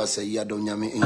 ba say ya don nyame in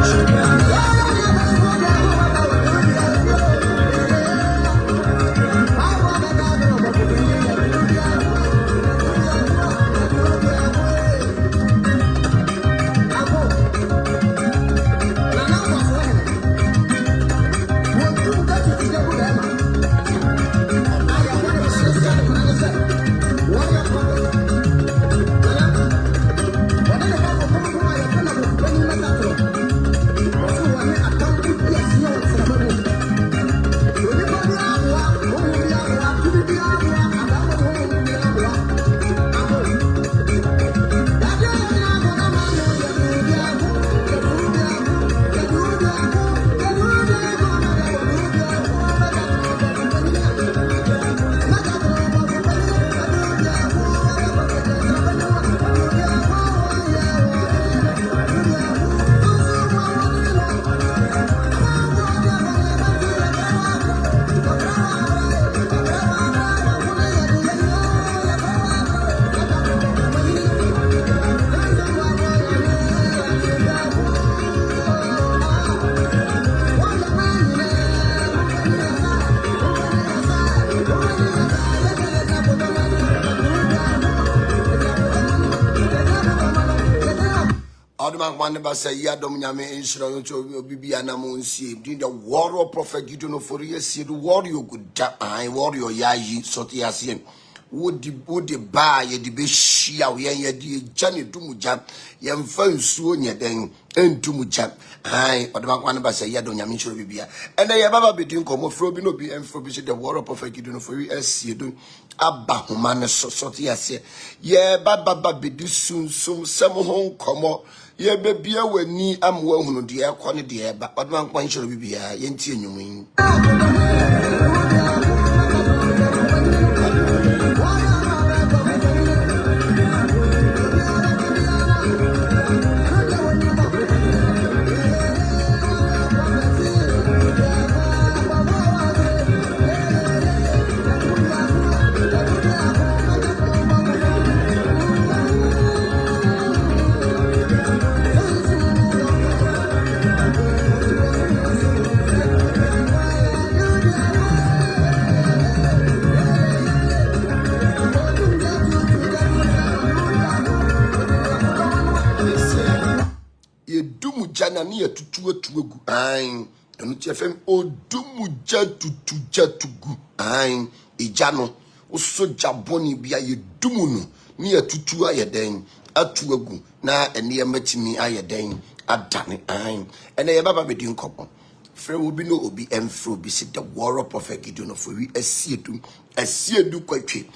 One of us say, Yadom Yame Israel to Bibiana Monsi, did the warrior prophet you know for years, the warrior good I warrior Yayi, Sotiasian. Would the buy a debate shia, ye Johnny Dumujam, Yam Fun Sunya, then and Dumujam. Aye, but one of us say, Yadom Yamin should be here. And I have ever been come of Robino be and forbid the warrior prophet you know for years, you do. Abba Humana Sotiasia. Ye, Baba be this soon, some home come. Ye baby, when ni am well, who dear, quantity, but one point shall be here, yenty you mean. Jana near to gu ain and FM o dumuja to gu ain ijano so jaboni bia ye dumunu near to ayeden atuagu na ene matimi ayeden adane ain and e baba be din kopo frɛ will be no obi emfro bi sit the war of prophet Gideon for we asiedu kwatwe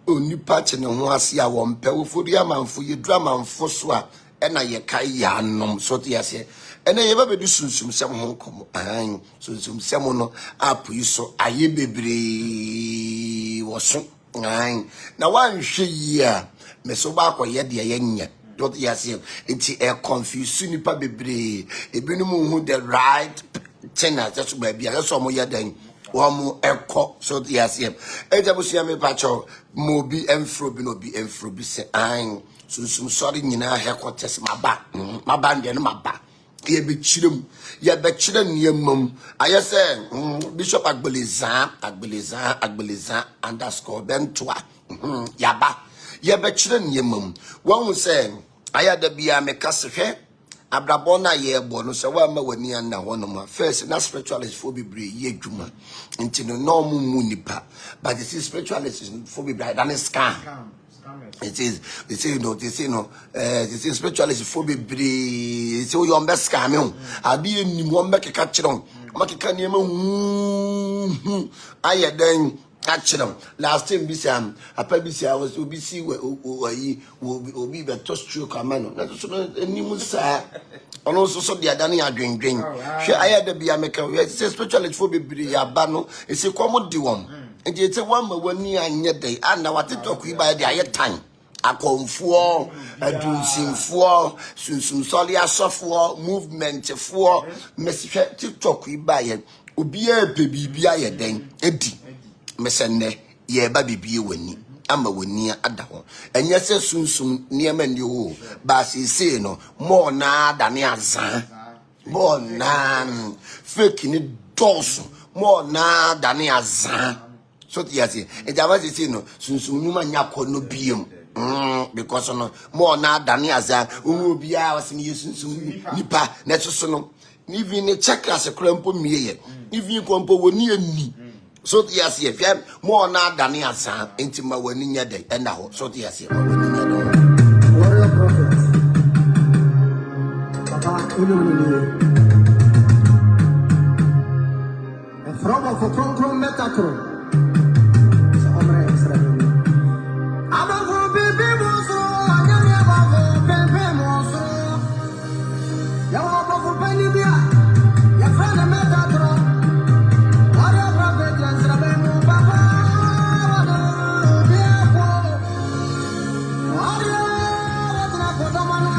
onipa che ne ho ase a wo mpɛ fo ri amanfo ye dramanfo so a ena ye kai ya nom so te ase ena ye ba be du sunsum sem ho komo an sunsum sem no apu yi so aye bebre wo so an na wan hwe yi a me so ba akoye de ye nya dot ase enti e confuse nipa bebre ebinum hu the right tenor just be bia so mo ye dan wo eko so te ase ejabusia me pacho mo bi emfro bi no bi emfro bi se an sunsum sorry nyina headquarters maba ndie no maba ye be chirem ye be chire niemam ayese bishop agbeleza _bentoa yaba ye be chire niemam won say ayada bia me kasehwe abrabona ye ebo no se wa ma wani an na hono first na spiritualist for bibre ye dwuma nti no normal mu nipa but this is spiritualist for bibre than scam. It is spiritualist for be brave. So you best scam. I be in one back a catch on. Makika name I then catch them. Last time be Sam, a pebby I was OBC will be the toast true command. That's any musa. And also so the Adania drink. She I had to be a maker. It's a spiritualist for be brave. Bano. It's a common diwan. And it's a one when near day, and now what it talk we by the higher time. A confor, a dulcing for, some solia software, movement for, message TikTok we buy it. Ubia baby be a den, empty. Messene, ye baby be winning. ama wani ada ho enye se sunsum niema ni ho ba se no mo na da ne azan mo na fake ni dosu mo na da ne azan so yasi e jama se no sunsum ni ma nya kono biem because no mo na da ne azan unu bia wase ni sunsum nipa na so no even ne check as a crampo mieye even kompo woni ani so yasi e fia mo na da ne azan enti ma wani nya dai enda ho so yasi ma wani nya dai warrior prophet baba ununi from of from metatron so omre Israel abago bebe mozo anyame abago bebe mozo ya abago panibia ya fana metatron warrior prophet Israel mu baba bia ko warrior wadra podomana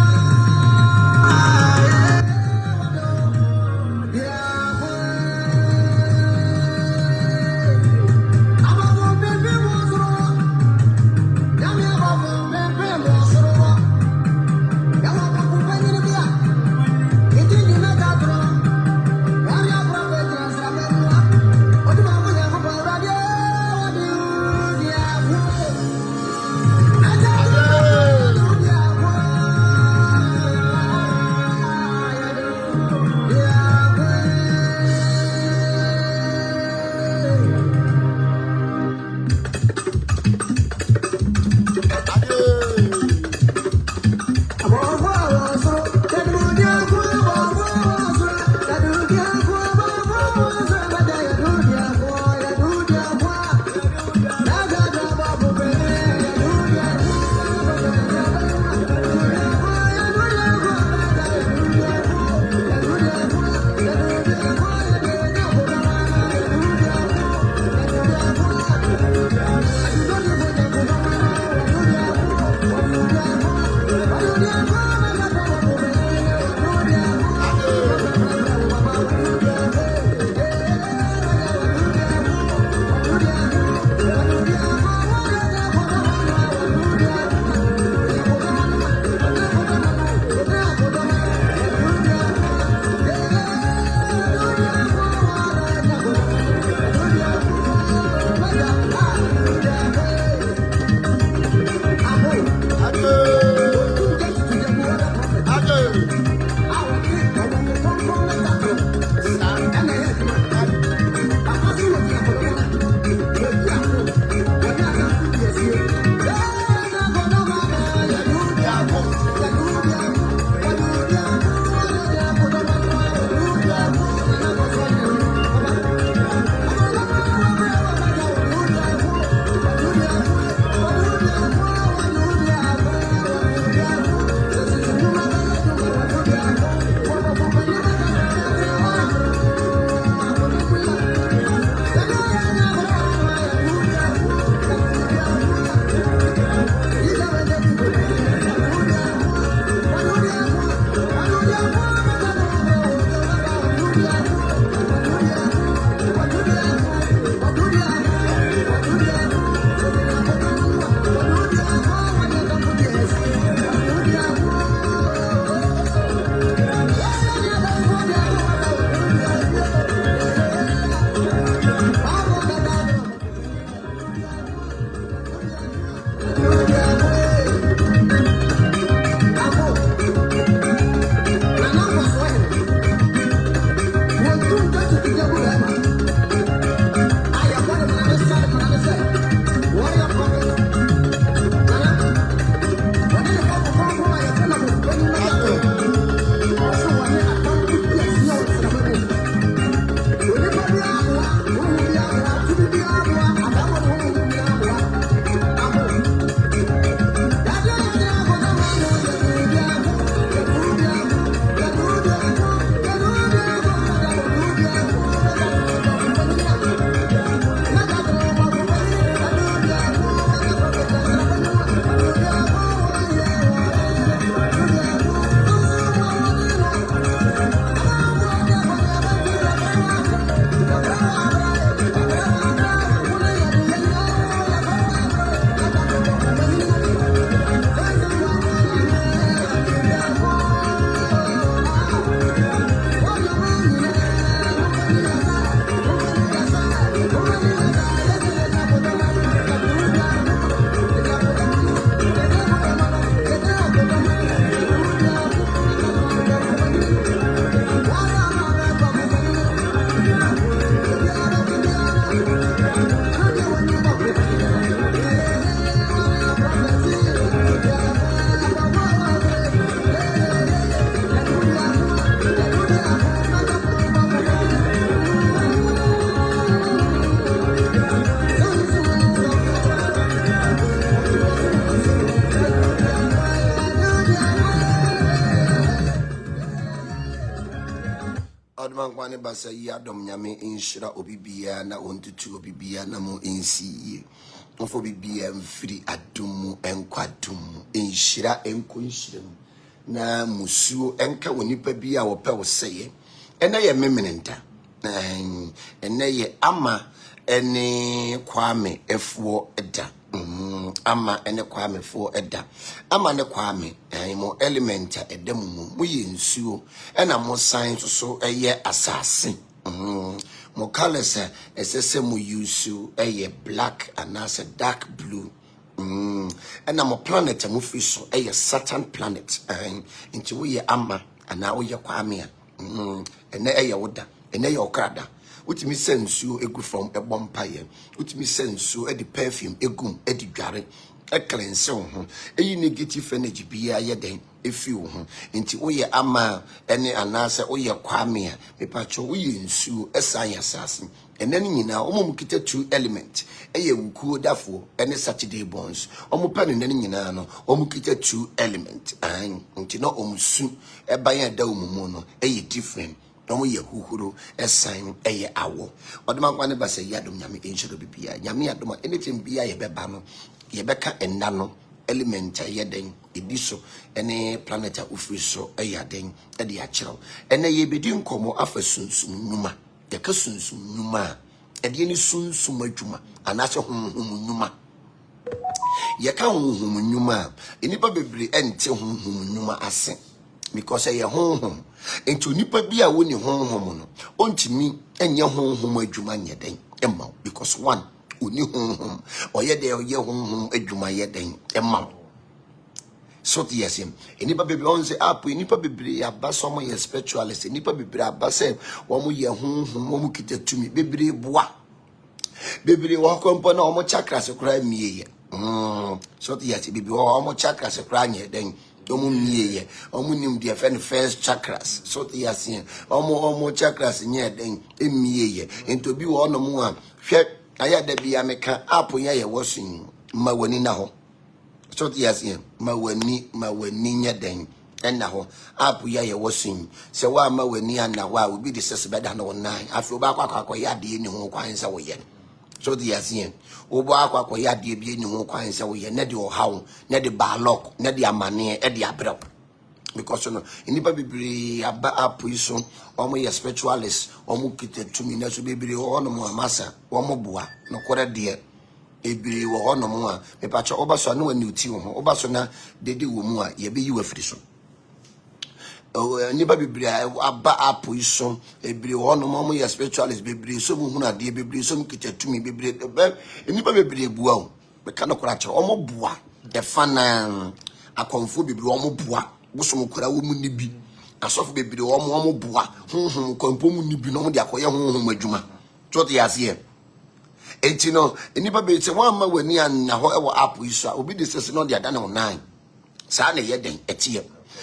Odman Kwane Basa Yadom Yame Inshira Obibia na Ontutu Obibia na mo NCE. Ofo Bibia free adumu enkwadumu Inshira enkunshirem na musuo enka wonipa bia wo pe wo seye. Ena ye memenenta. Ena ye ama ene Kwame efuo eda. Ama ene Kwame fo eda. Ama ne Kwame mo elementa edemu mu ye nsuo ena mo science so eye asase. Mo colors esese mo yusu eye black and as a dark blue. Ena mo planet mo fiso eye Saturn planet. Nti wo ye ama ana wo ye Kwame ene eye woda ene ye okrada. Utimi sensu egu from a bompaye. Utimi sensu e di perfume egum e di dware e cleanse ho. Eyi negative energy bia ye den efi ho. Nti woye ama ene anase woye Kwame a mepacho woye nsu esan yasase. Enani nyina omom kita two element. Eye wukuo dafo ene Saturday bones. Omo pane nani nyina no omo kita two element. Nti no omsu e bayan da omumu no eye different. Omo ye huhuru esan eye awo. Odman Kwane Basa Yadom Nyame Inshiro Bibia. Nyame adoma anything bia ye beba no ye beka enda no element ye den ediso ene planet ufri so eye den e de akyerew. Ene ye bedi nkomo afa sunsum numa. Ye ka sunsum numa e de ni sunsum adwuma anase honhom numa. Ye ka honhom numa enipa bebre ente honhom numa ase. Because ye honhom enti nipa bia woni honhom no ontimi enye honhom adwuma nyeden emma because one oni honhom oye de oye honhom adwuma yeden emma so yes him enipa bebre on say up enipa bebre abaso mo ye spiritualist enipa bebre abase wo mo ye honhom wo mo kitatumi bebre boa bebre wo kompo na wo mo chakra se kura mieye so yes bebre wo mo chakra se kura nyeden omu mieye omu nim de first chakras so te yasin omu chakras nye den emieye ento bi wo no mu a hwe aya da bia meka apo nya ye wosun mawani na ho so te yasin mawani nya den enna ho apo ya ye wosun se wa mawani ana wa obi de sese beda na wonan afi oba akwa ya de ni ho kwan se wo ye so the yasin obo akwa ya de bi ni ho kwan se wo ye na de o hawo na de balok na de amane e de abrel because no inipa bibiri aba apo iso omo ye spiritualist omo kitetumi na so bibiri ho no mo amasa omo boa no kore de ebiri wo ho no mo a me pa cho oba so na wani uti ho oba so na dede wo mu a ye be yi wafiri so nipa bibiri aba apo iso ebiri wo no mo ye spiritualist bibiri so mu huna de bibiri so mu kitetumi bibiri nipa bibiri bua o me ka no kora che omo boa de fana akonfo bibiri omo boa bosom kora wo mu nibi asofo bibiri omo boa honhom konpo mu nibi no mo de akoye honhom adwuma so te yase enti no nipa be se wan ma wani an na ho e wo apo iso obi de sese no de ada na 9 sa na ye den etie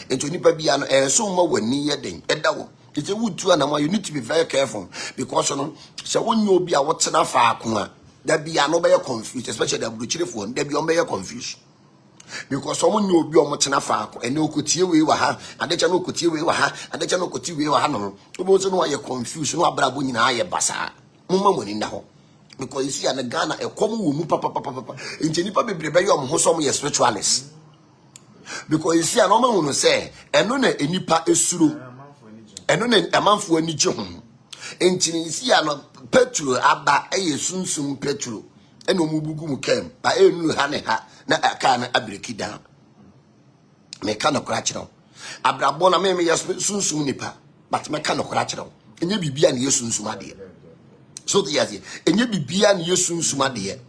enti nipa bia no so ma wani ye den eda wo enti wutu ana ma you need to be very careful because no se wonyo obi a wotena faako a da bia no be confused especially the bruchirefo da bia o be confused because someone know obi o motena faako ene okotie we wa ha adecha no okotie we wa ha adecha no okotie we wa ha no obo so no aye confused no abrabo nyina aye basa mumma moni na ho because you see an Ghana e kom wo mu papa enti nipa bebre be yom ho som ye spiritualist because you see an oma hu no say eno na enipa esuro eno na amanfo anije ho enti you see an petrol aba eye sunsum petrol eno mu bugu mu kem ba enu ha ne ha na aka na abreki down me ka no kra kire abrabo na me ya sunsum nipa but me ka no kra kire enye bibia na yesunsum ade so the yazi enye bibia na yesunsum ade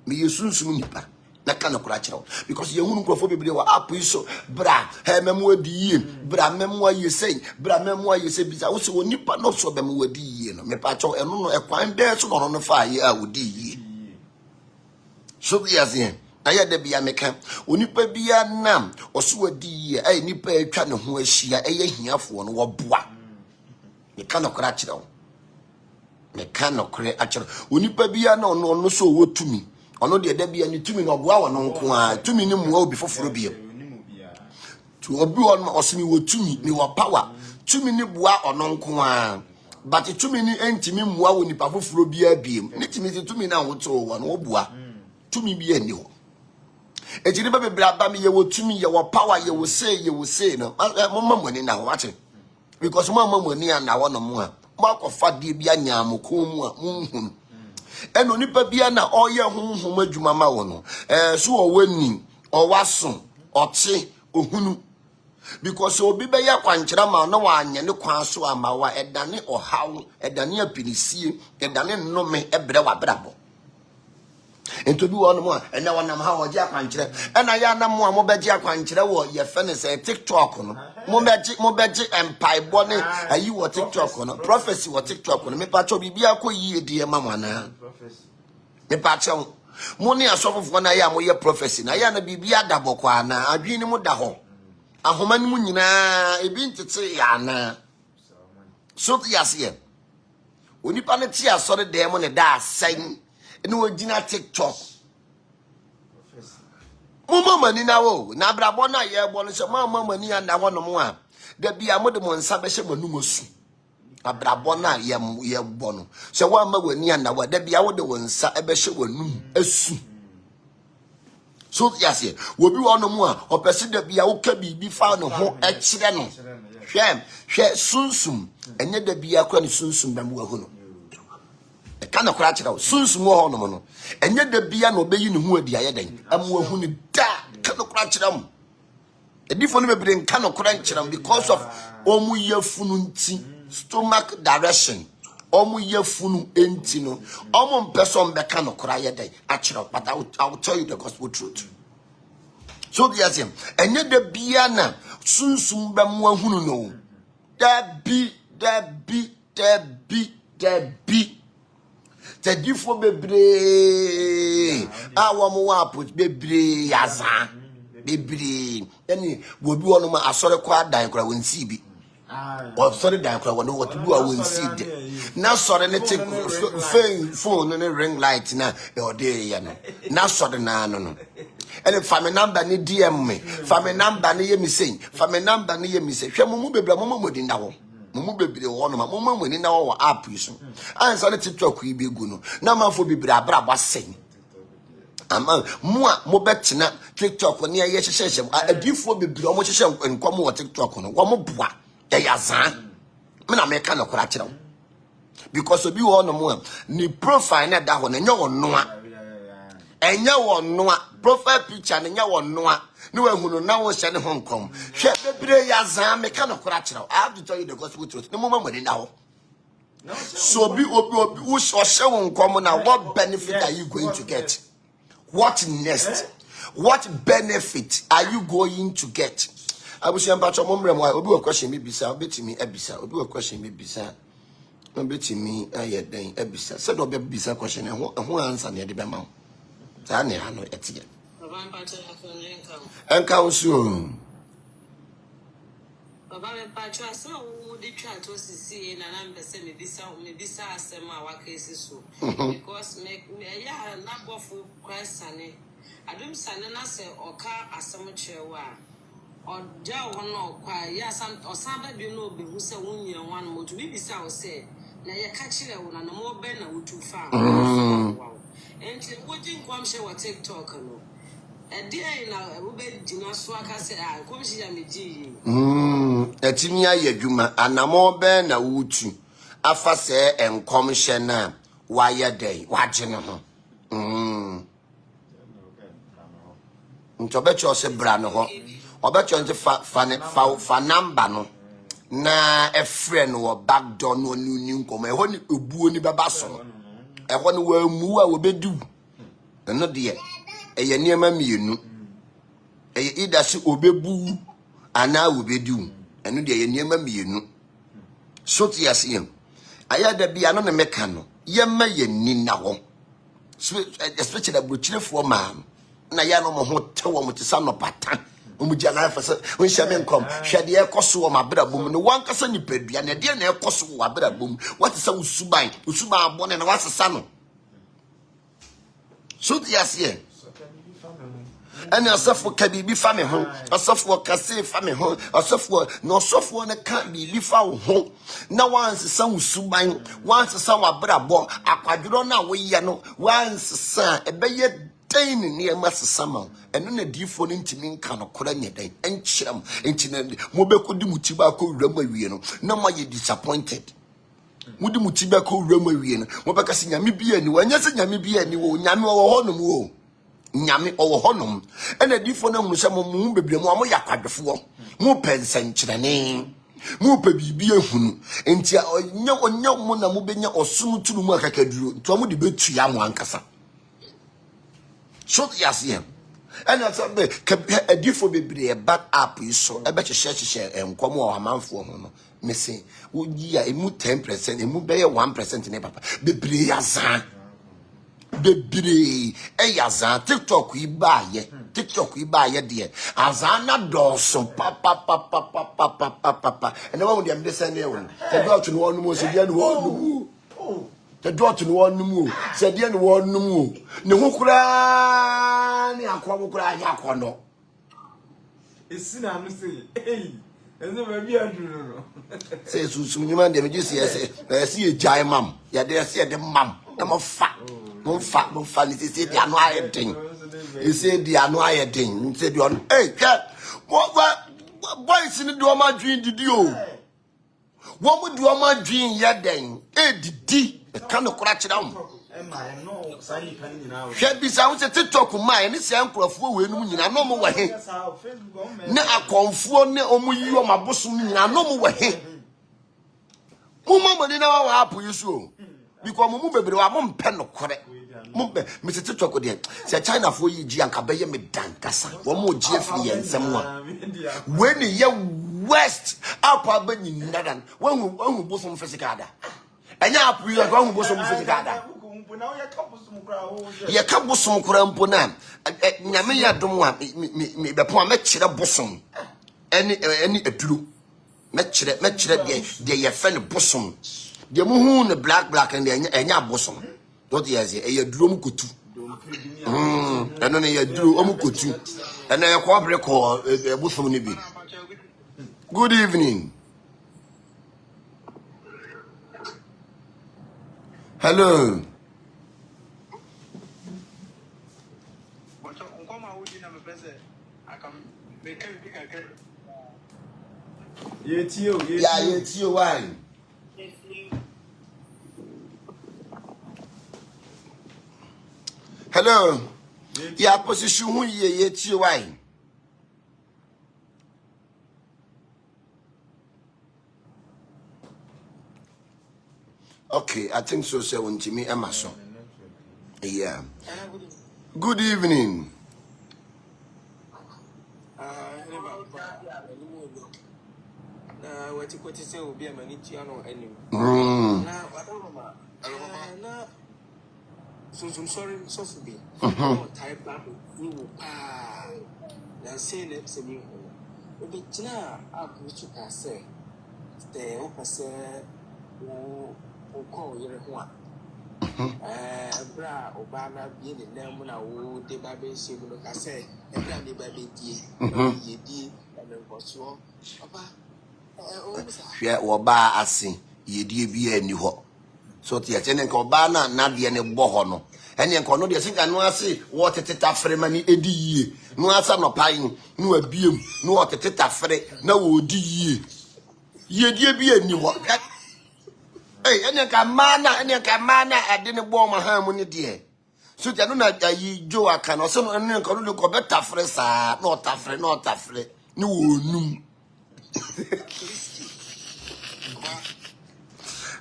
me yesunsum nipa na ka no kra kire because ye hunu krofo bibire wa apo iso bra he memo adi yie bra memo aye sei bra memo aye sei bisa wo se nipa no so bem wadi yie no me pa cho eno no ekwan de so no fa ye a wodi yie so the yazi aya de bia meka onipa bia nam oso wadi ye ai nipa atwa ne ho ahia eye hiafo no wo boa me ka no kra kire me ka no kre a kire onipa bia na ono so wotumi ono de da bia ni tumi no boa wo no nko a tumi ni mu obi foforo bia to obi on osimi wotumi ni wo power tumi ni bua ono nko a but tumi ni entimi mua wo nipa foforo bia biem ne timi tumi na woto wo no bua tumi bia ni ho ejiri ba bebra ba me ye wo tumi ye wo power ye wo say no mama mani na ho wache because mama mani na wo no mo a makofa de bia nyamko mu a munhun eno nipa bia na oye honhom adwuma ma wo no so wo wani o waso ote ohunu because obi be ya kwankyera ma no wanye ne kwan so ama wa edane ohaw edane apinisie edane nnome ebre wabrabo ento bi won mo ena wonam ha wo je akwankyera ena ya na mo a mo beje akwankyera wo ye fe ne se TikTok no mo beje empire bone ayi wo TikTok no prophecy wo TikTok no me pa cho bibia ko yie die ma mo na me pa cho mo ne asofofo na ya mo ye prophecy na ya na bibia da bokwa na adwini mo da ho ahoma ni mu nyina ebi ntete ya na so yase onipa ne ti asore dem ne da asen ene wogina TikTok mama mani na wo na brabo na ye bo no se mama mani ya na wono mo a da bia mo de mo nsa be hye manum osu abrabo na ye bo no se wa ma wani ya na wa da bia wo de wo nsa e be hye wanum asu so yase wobi wono mo a opese da bia wo ka bibi fa no ho e kire no hwe sunsum enye da bia kwa ne sunsum ba mo hu no e kana kura kire wo sunsum wo ho no mo no enye da bia no obeyi ne hu adi ayedan amu hu ne da kana kura kire mo edifo no bebre kana kura kire mo because of omu yafunu nti stomach direction omu yafunu enti no omu mpeso mbeka no kura ayedan akire but I will tell you the gospel truth. So yes enye da bia na sunsum ba mo ahunu no da bi tedifo bebre awo mo wa put bebre yaza bebre eni wobi wono ma asore kwa dan kura wonsi bi o sorry dan kura wono what do wonsi de na sorry ne take phone ne ring light na e ode ya no na sorry na no ene family number ni DM me family number ni ye mi say family number ni ye mi say hwe mo bebre mo mo di na ho mumu bebre wo no ma mumu mani na wo app yi so ansa ne TikTok yi be gu no na manfo bebre abra basen ama mu a mo betena TikTok ne ye hyehye adifo bebre o mo hyehye nkom wo TikTok no wo mo boa ya yazan me na me ka no kora kire because obi wo no mo ni profile na da ho na nya wo noa enya wo noa profile picture na nya wo noa no ehunu na wo hye ne ho nkom hwe bebre yazan me ka no kora kire I have to tell you the gospel truth no mama mani na ho so obi wo hye wo nkom na what benefit are you going to get? What next? What benefit are you going to get? Abusia mpacho momre mo obi wo question me bisa obetimi ebisa obi wo question me bisa obetimi ayeden ebisa said obi bisa question ho answer na de be ma ta ne ha no etie baba mpacho enka usu baba mpacho asa wo de twa to sisi na na mbese me bisa asema waka esiso because me ya na bofu kwasane adum sane na se oka asem chewa oja wono kwa ya sam osamba bi no obehu se wonye wan mo to bibisa wo se na ye ka kire wo na mo be na wotufa enti wojin kwamhye wa TikTok no edi na wo be jina so aka se a kwamhye ya meji etimi aye adwuma anamo be na wotu afa se enkomhye na waye dai waje ne ho ntobecho se bra ne ho obecho nti fa number no na a friend wo back door no ni nkom eho ni ebuo ni beba so eho ni wa mu a wo bedu no de eye niema mienu eye ida se obebu ana wo bedu eno de eye niema mienu so ti asem aya da bia no ne meka no yema ye ni na ho especially abrochirefo man na ya no mo ho tewo mo tisa no patan omuja na afese onhia me nkom hwede ekoso wo mabrabom no wankasa nipadua na de na ekoso wo mabrabom watisa usuban abone na wasesa no so ti ase And asafo ka bibi fa me ho, asafo kase fa me ho, asafo no asafo na ka bibi fa wo ho. Na once san usuban, once san wabrabo, akwadro na wo ye no, once san ebeye den ne ma sesama. Eno na difo no ntimi nka no kora nye den. Enchiram, enchina mo bekodi mutiba ko wura awie no. Na ma ye disappointed. Mudi mutiba ko wura awie no. Mo beka se nyame bia ni, wanya se nyame bia ni wo, nyame wo ho no mo. Nyame owo honom ena difo na hunu se mo bebre mo yakwadefo mo pensenkyerene mo pe bibi ehunu enti onya mo na mo benya osum tunu mu akakaduro nto mo de betu ya mo ankasa so yasem ena sabe difo bebre back up iso ebe kyehye enkom o amanfo ho no mese ogi a emu 10% emu beye 1% ne papa bebre yazan bebre eyaza TikTok ibaye de azana doso papa and the one dem dey send you the dot no one mo se dia no one the dot no one mo se dia no one mo ne ho kura ne akwa kura ya akono esina no say eh eze ba bia duro no say susu nyima dem ji se e jai mam ya de se de mam na mo fa Monfa, it is the annoying thing. He said the annoying thing. He said, hey, what boys in the Doma dream did you? What would Doma dream yet then? Eh, did a kind of crash down. Shed be sounds a TikTok of mine, it's uncle of who will know no more way. Now I conform me on you on my bosom, I no more way. Mumma, didn't know how you so. Because mo bebre wa mo mpɛ no kore mo be me se TikTok de se China fo yi gi anka beye me dankasa wo mo gi afiri yensem a when ye west apa ba nyinadan wo bosom physical da enya apu yi wo bosom physical da ye ka bosom kora mpo na nyame ya dom a me bepo a me kire bosom eni aduro me kire de ye fe ne bosom de mo hu ne black and enya bosom dot yes e duro mu kotu eno ne duro mu kotu eno ye ko bre ko bosom ne bi. Good evening. Hello. Yeah, why? Hello. Yeah, position who ye why? Okay, I think so. Say when Jimmy Emerson. Yeah. Good evening. What say will be a manitiano so sorry, so to be. Type back, you will say let's me. But now, I put you can say, the opposite will call your one. Bra, Obama being the name when I would the baby, she will say, and the baby, ye did, and then was so. Hwe oba ase ye die bi ani so te ene nka oba na de ne bo ho no ene nka no de sinka no ase wo teteta fere mani edi yie no asa no pan no abiem no wo teteta fere na wo di yie ye die bi ani ho ene nka mana ade ne bo ma ha mu ne de so te no na yi jo aka no so no ene nka no ko beta fere sa no ta fere ni wo num.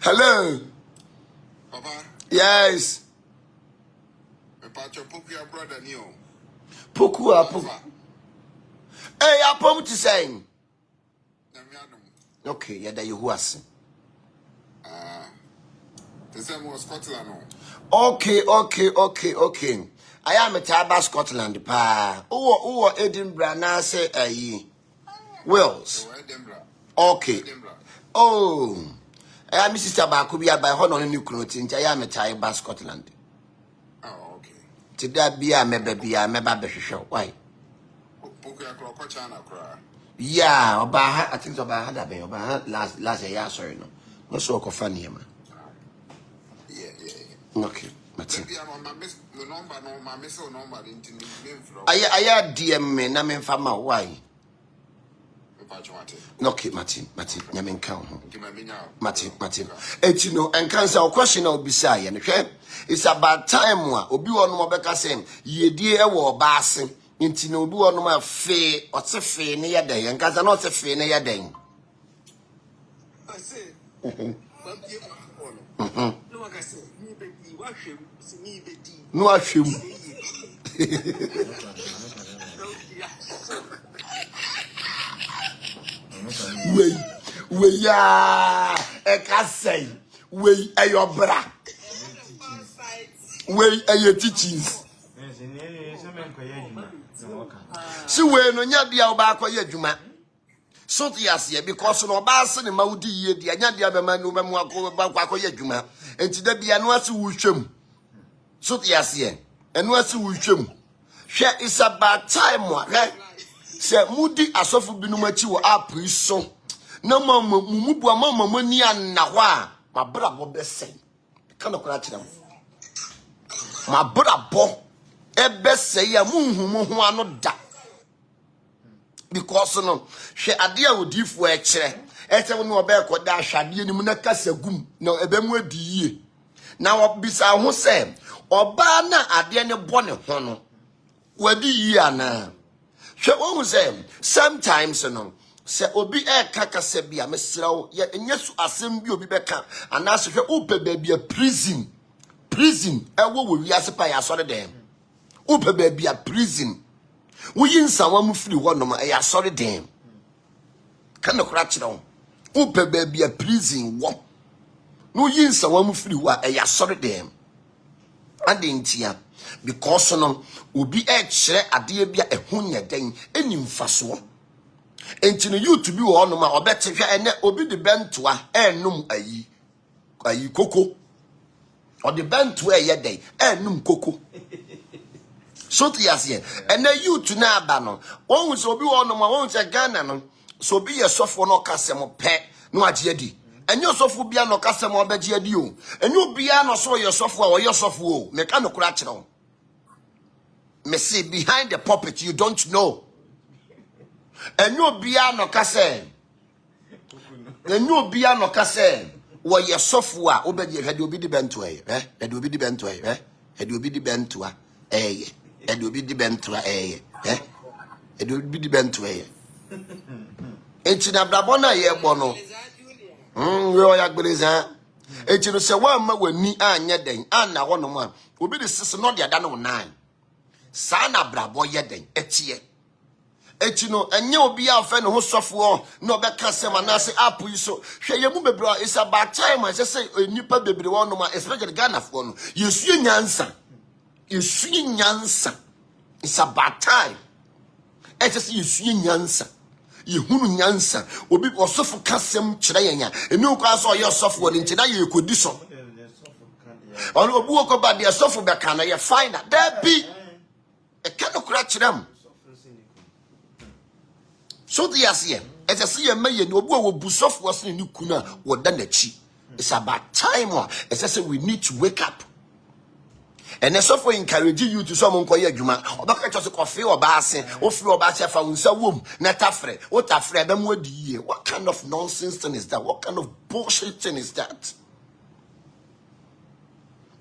Hello. Papa. Yes. Brother Neo. Poku. Hey, I pom to saying. Okay, yeah, that you who are. The same was Scotland. Okay. I am a Taba Scotland pa. Oh, Edinburgh na say ayi. Wales. Okay. Oh. I am Sister Bakubia by Honor New Crotin. I am a Taba Scotland. Oh, okay. Today be a maybe a show. Why? Poker clock, China cry. Yeah, about I think about had been about last year, sorry, no. No so funny, man. Yeah. Okay, Martin. Maybe I'm on my miss the number, no, my miss or number into the name from. I DM me, na me fama why? Okay, Martin, Yamin count. Martin. You know, and cancer question of beside and it's about time one, Obi on Mobeka saying, ye dear war bassing, into no do on my fee, or say fee near day, and cancer not a fee near day. I say, no, like I said, you wash him, see me, No, I feel. We ya e ka say we e your bra we e your teachings si we no nya dia oba akoye adwuma so to yase because no ba ase ne mawudi ye dia nya dia be ma no memu akoye adwuma enti da bia no ase wo hwem so to yase eno ase wo hwem hwe is about time wa se mudi asofu binu machi wo apri so na mama mubu mama ni anna ho a mabrabo be sen kana kora kire mabrabo e be sen ya munhumu ho ano da because no hwe ade a odifo e kire e se no obe koda ahwade ni mu na kasagum na ebe mu adi yie na obisa ho se oba na ade ne bone ho no wadi yie ana hwe say sometimes no se obi kaka bia mesrawo ye enyesu asem bi obi beka anase hwe upe bia prison ewo wo wiase pa ya sore dem upe bia prison wo yinsa wa mufiri ho no ma ya sore dem kana kura kire wo upe bia prison wo no yinsa wa mufiri ho a ya sore dem adentia because no obi kire ade bia ehunya den enimfaso enti no you to be wo no ma obete hwa ene obi de bentoa enum ayi koko o de bentoa ye den enum koko so tiase ene you to na aba no won so obi wo no ma won se Ghana no so obi ye sofo no kasem pe no agye adi enyo sofo bia no kasem obagye adi o enyo bia no so ye sofo a wo ye sofo o me ka no kura kire o me see behind the puppet you don't know. Enyo bia no kase wo ye sofo a obedi hwede obi di bento hwede obi di bento hwede obi di bento hwede obi di bento hwede obi di bento enti na brabo na ye bo no we ya gbeleza enti no se wa ma wani anya den ana ho no ma obi di sese no de ada no 9 sa na brabo ye den etie echino enye obi a fe ne ho sofo no be ka se manase apu iso hwe ye mu bebra is about time I say nipa bebre won no ma especially Ghana fo no yesu nyansa it's about time e say yesu nyansa ye hunu nyansa obi osofo kasem kire yenya eni okwa so ye sofo ni ntina ye kodi so on obi okọ ba de sofo be ka na ye fine there be e ka no kura kirem. So the year, as I see a mayor, no boy will busoff was in new kuna or done the chi. It's about time, as I say, we need to wake up. And as software encouraging you to someone call Juma, or back to coffee or bassing, or floor bass found some womb, not afraid. What afraid them would ye? What kind of nonsense thing is that? What kind of bullshit thing is that?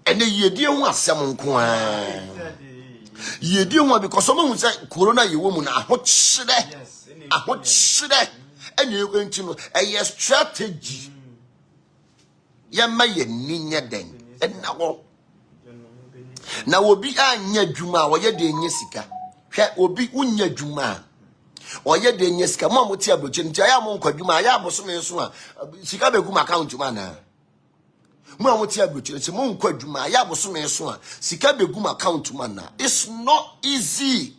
And the idea was someone ye dear one because someone would say, Corona, you woman, I hot shit. And you're going to know a strategy. Ya may ninya den. And now will be anya juma or ye de nyesika. Will be unya juma or ye de nyeska. Mom would tell you, I am on Kajuma, I am also Sikabe Guma account to mana. Mom would tell you, it's a moon Kajuma, I am also Sikabe Guma account to mana. It's not easy.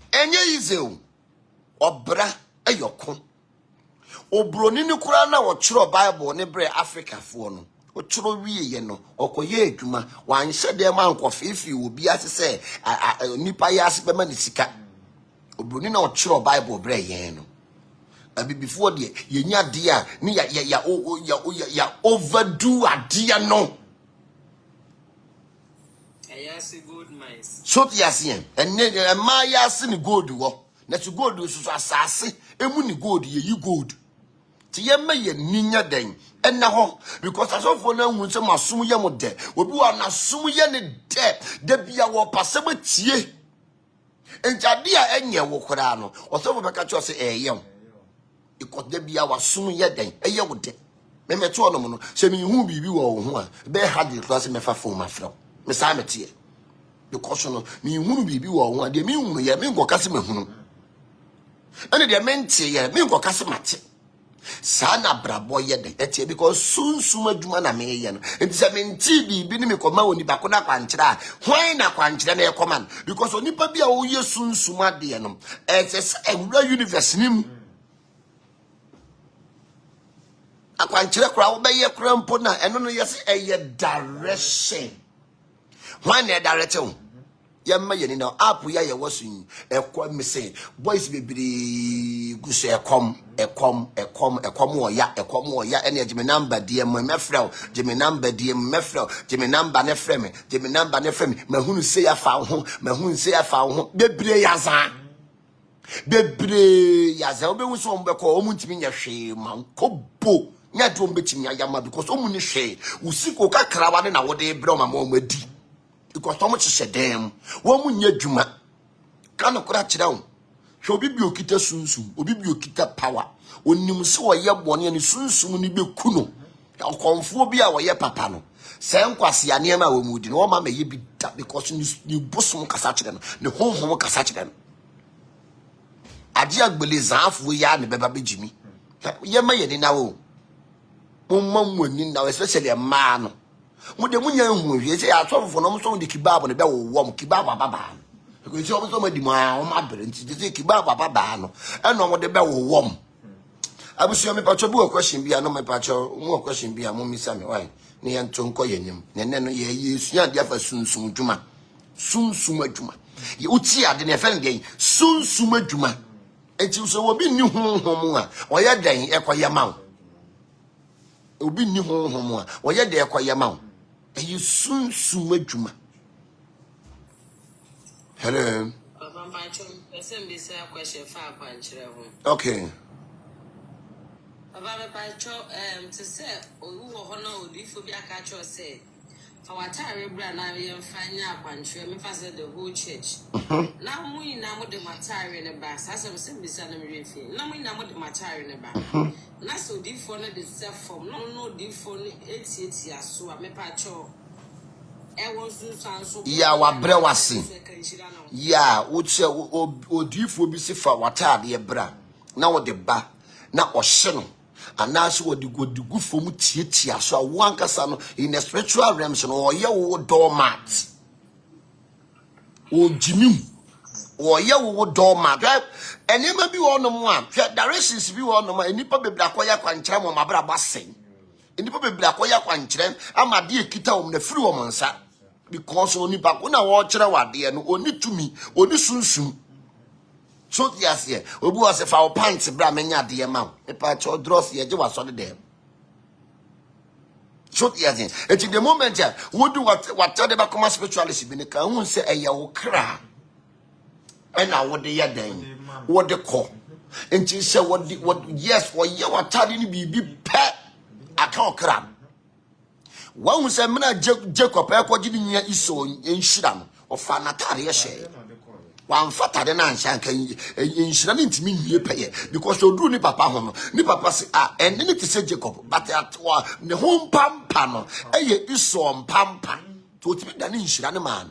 Enye ize obra eyokon obroni ni kura na wo chiro bible ne bre Africa fo no ochoro wie ye no okoye adwuma wan hye dem anko fefi obi ase se nipa ya ase bema ne sika obroni na ochoro bible bre yen no abi before de yenya de a ni ya overdo adea no ayase gold mines so tiasien enne ma ya ase ni gold wo na to gold so asase emu ni gold ye gold ti ye ma ye ninya den enna ho because asofo na hu se masom ye mo de obi wa na som ye ne de bia wo pasem tie enjade a enye wo kora no osofo beka cho se eye because de bia wa som ye den eye wo de me to no mo no se mi hu bibi wo ho a be hard class me fa fo ma fra me sa me tie because no mi hu bibi wo ho a de mi hu ye me ngo kase me hu ene de mentie ye me ngo kase mate sana brabo ye de etie because sunsum adwuma na me ye no enti se menti bibi ni me koma woni bako na kwankyera hwan na kwankyera na ekoma no because onipa bia wo ye sunsum ade no ese ewura universe nim akwankyera kura wo be ye kura mpo na eno no yesi eye direction hwan na direct wo yamma yeni na app ya ye wasun ekwa me say boys bebiri guso ekom oya ene jimi number die mo mefrel jimi number die mo mefrel jimi number ne frame jimi number ne frame mahunu say afa ho mahunu say afa ho bebire yaza obewu so mbeko omuntimi nya hwe man kobo nya do mbetimi ayama because omuni hwe usiko kakra wa ne na wode bre o mama omadi because so much shedem wo munye dwuma kana kura kira wo hwe obi bi okita sunsun obi bi okita power onim se wo ye bone ne sunsun ni beku no akonfo bi a wo ye papa no se nkwase ane ma wo mudi no wo ma ye bi da because ni bosom kasa kire no ne honhom kasa kire no ade agbele zaafo ya ne beba bejimi ye ma ye ni na wo momma ni na especially ma no mo de munya hu hwe se asofo no so de kibabo ne be wo mo kibabo baba ko se o so ma di ma o ma bere nti de kibabo baba no eno mo de be wo mo abusu me pacho bu question bia no me pacho mu question bia mo misa me why ne yan tonko yenyem ne no ye yesu ade afa sunsun dwuma sunsun adwuma ye uti ade ne fe ne sunsun adwuma enti so obi ni honhom a oye dan ekoye ma obi ni honhom a oye de ekoye ma you sunsun adwuma hello papa pacho person be say question fa kwankyere ho okay papa pacho to say owu ho na odifo bi aka cho say fa watare bra na ye mfanya kwankyere me fa say the whole church na mu ina mo de matare ne ba sasem se bi sa na me refi na mu ina mo de matare ne ba na so odifo na de self form no odifo ni eti aso a me pacho ya wabre wase ya woche odifo bi sifa watade e bra na wo de ba na ohye no anase wo de godigu fom tietia so a wo ankasa no in the spiritual realms no wo ye wo doormat o jimim wo ye wo doormat enema bi wo no mo a directions bi wo no ma enipa bebra koya kwankyere mo mabra basen enipa bebra koya kwankyere amade ekita wo na firi wo monsa because oni bako na wo kire wade no oni tumi oni sunsun so yes ye obi was fa o pants bra menya de ma e pa cho dross ye je waso de dem so yes at the moment wo do what tell them come spirituality bi ne ka hu se eye wo kra and na wo de ye den wo de ko enti se wo yes wo ye watade ni bibi pe aka okra wan se mena Jacob ekogi ni nya iso enhira no ofa natare ye hye wan fatade na ansha kan enhira ni ntimi nwie peye because oduru ni papa ho no ni papa se enne ni te se Jacob but atwa ne ho pampa no eye iso mpampa to timi da ni enhira ne man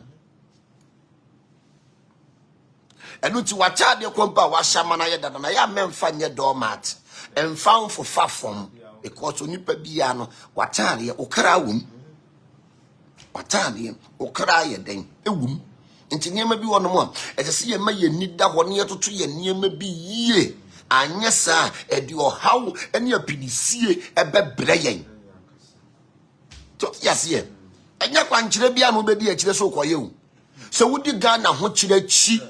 enu ti wacha de kompa wa shama na ye dada na ya memfa nye doormat emfa for fafom because onipa bia no watare okra wum watare okra ye den ewum nti niema bi wono mo a ese ye ma ye nida ho ne yetoto ye niema bi yie anyesa edi ohaw ene apinisie ebebre yen to yes ye enya kwankyere bia no bedi akire so koye o se wudi Ghana ho kyere chi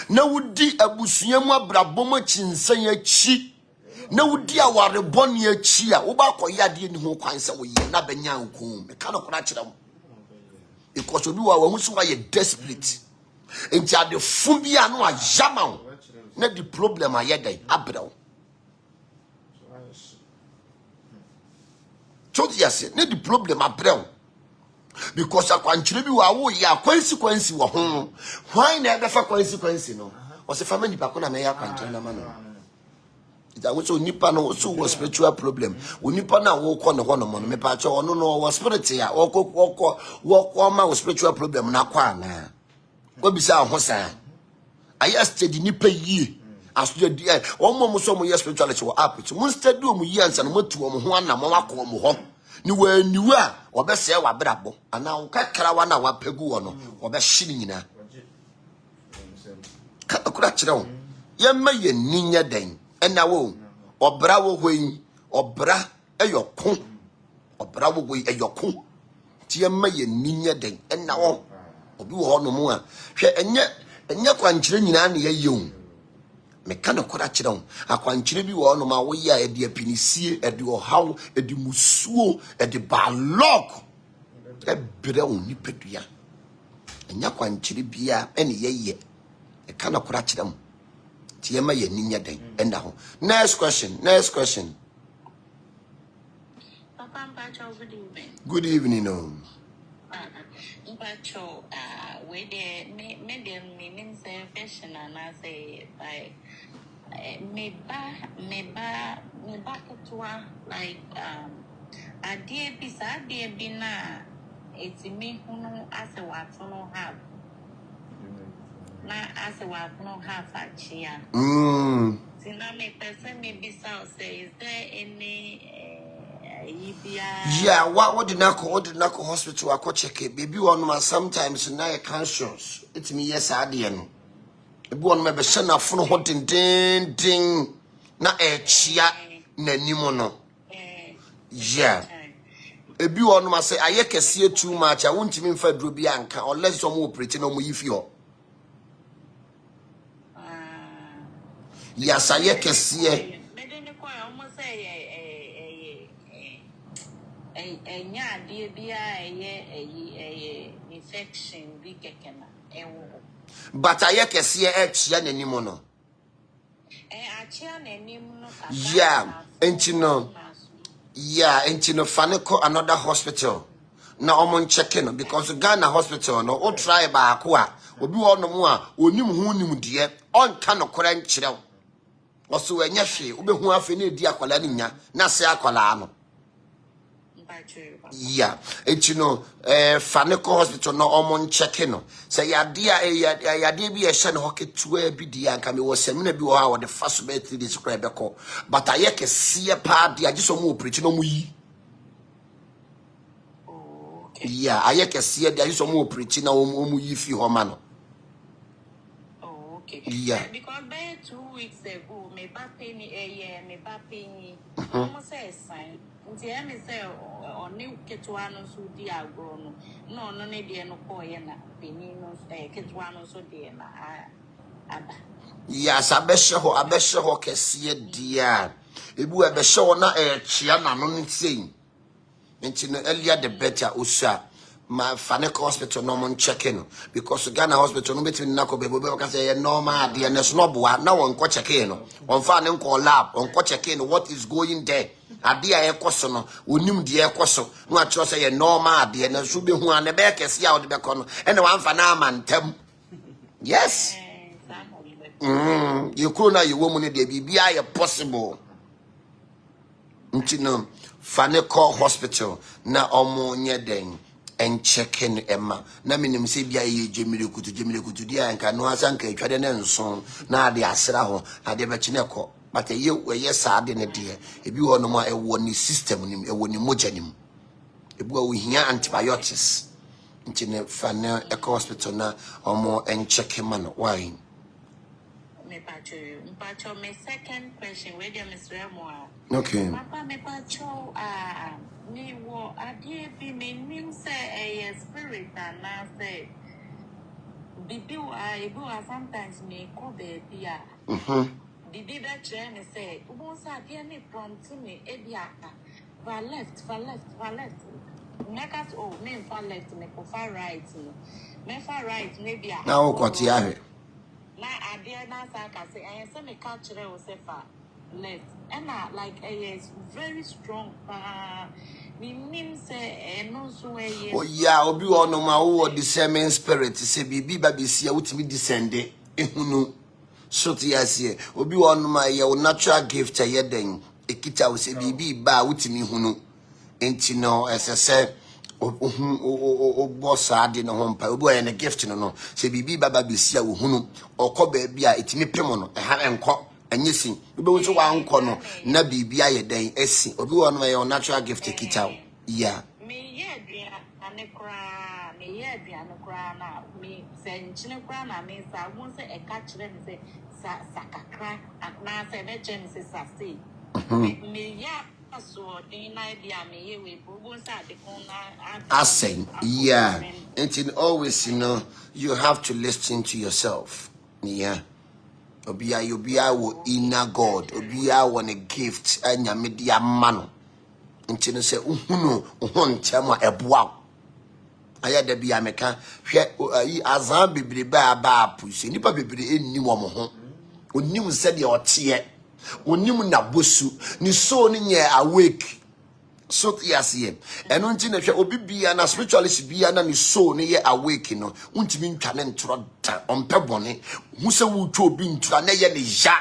na wudi abusuamu abrabom chinsan achi na wudi aware boni achi a wo ba koye ade ni ho kwan se wo ye na benya nko me ka no kora kyere mo because obi wa hu so ye desperate enti ade fu bia no ajama o na the problem ayedai abrew so yes na the problem abrew because akwankyere bi wa wo ya consequence wo ho why na ebe fa consequence no o se family pa ko na me ya akwankyere na ma no ida wo so nipa no so wo spiritual problem wo nipa na wo ko no ho no me pa che ono no wo spirit ya wo ma wo spiritual problem na kwa na wo bisa ho sa aya steady nipa yie aso di o mo so mo yes spirituality wo app it mo steady o mo yi ansa no mo tu o mo ho ana mo akọ mo ho ni wa niwa a obese wa brabo ana wo kakra wa na wa pegu wo no obehye ni nyina ka akura kire wo ye ma ye ninya den ena wo obra wo hoyi obra eyoko obra wo hoyi eyoko ti ye ma ye ninya den ena wo obi wo no mu a hwe enye kwankyere nyina na ye yewu me kana kora kire wo akwankyere bi wo no ma wo ya ede apinisie ede ohaw ede musuo ede balog ebere wo ni pedua enye kwankyere bia ene ye ye me kana kora kire wo ti ye ma ye ninya den ena ho next question Papa Mpacho, good evening. good evening no Mpacho, where the medium meaning say fashion and I say by me ba ketua like a dear beside dear bina it's me who know as a what no have. Na as a what no have a chia. Sina me person maybe so say is there any yeah, what did not call hospital? I could check it. Baby, one man sometimes now conscious. It's me, yes, I didn't. One may be sent off from hot ding na a chia nanimono. Yeah. A be one must say, I can see too much. I won't even for Drubianca or less some more pretty no more if you. Yes, I can see. Infection be kekena but I can see a chia nanimono. Yeah, and you know. Yeah, and you know, Faniko another hospital. Na omon checking because Ghana hospital no o try ba akwa obi wo no mu a onim hu nim de on ka no kora nkyerɛw oso anya hwe obehu afi na edi akwala ni nya na se akwala no yeah and you know Faniko hospital no omon checking no say yade bi e hye no hoketua bi di anka me wo semina bi wo ha wo de faso be 3 days kra beko but ayeke sie pa de agiso mu operate no mu yi. Yeah, I can see there is some more preaching now. You feel man. Oh, okay. Yeah. Because by 2 weeks ago, me pay me a year, me pay me almost a sign. Until I say, or new Ketuano so dear grown. No, no, dear, no poena, Penino, Ketuano so dear. Yes, I bet sure can see it, dear. If we have a show na a chiana, no thing. Mention earlier the better usa my Faniko hospital no man checking because Ghana hospital no between nako bebo because say normal the and snob now on ko checking on fan nko lab on ko checking what is going there adia e koso no onim de e koso no a cho say normal de na so be hu an be kese a wo de be ko no e na wan fa na amantam yes you could na you woman de bibia ye possible ntino Faniko hospital na omo nye den en checking Emma na minim se bia ye jemile kutu dia anka no asanka atwade ne nson na ade asra ho ade be kine ko but ye saade ne de ebi ho no ma ewo ni system nim ewo ni moja nim ebi wo hia antibiotics ntine Faniko hospital na omo en checking man why me my second question, where you Miss Remoa. Okay. Papa, me pacho, me wo, adie be me nim say a spirit and now say, Bibi, I go sometimes me call baby. Bibi that train say, once I dear me prompt me, Ediaka, for left. Make us all me for left, me for far right, me far right, maybe Now, what you have? na idea na say I say me catch there was far left and like is very strong me mean say no so Oh yeah, obi ono ma wo discerning spirit say bibi ba besia wutimi descend ehunu so to yase obi ono ma ye natural gift ye den ekita wo say bibi ba wutimi hunu enti no esese o boss ade no ho mpa obi o ye ne gift no no say bibi ba besia wo hunu okoba bia etimi pemo no ha enko anyesi obi wo so wa nko no na bibi aye den esi obi ono ma ye natural gift ekita wo yeah me aduane na me senchine kra na me sa won say e catch them say sakakra na say be chen say say me ya so din na dia me ye we bo say de kon na aseng yeah and always you have to listen to yourself yeah obia wo inner god obia wo a gift anya media mano until say uhunu hontema eboa aya da bia meka hwe yi azan bibiri ba pusi nipa bibiri enni wo mo ho onim se de otie onim na bosu ni so ni nye awake so yes ye eno nti na hwe obi bia na spiritualist bia na ni so ni ye awake no untimi ntwa ne ntro da ompe bone hu se wu twa obi ntura na ye ne ya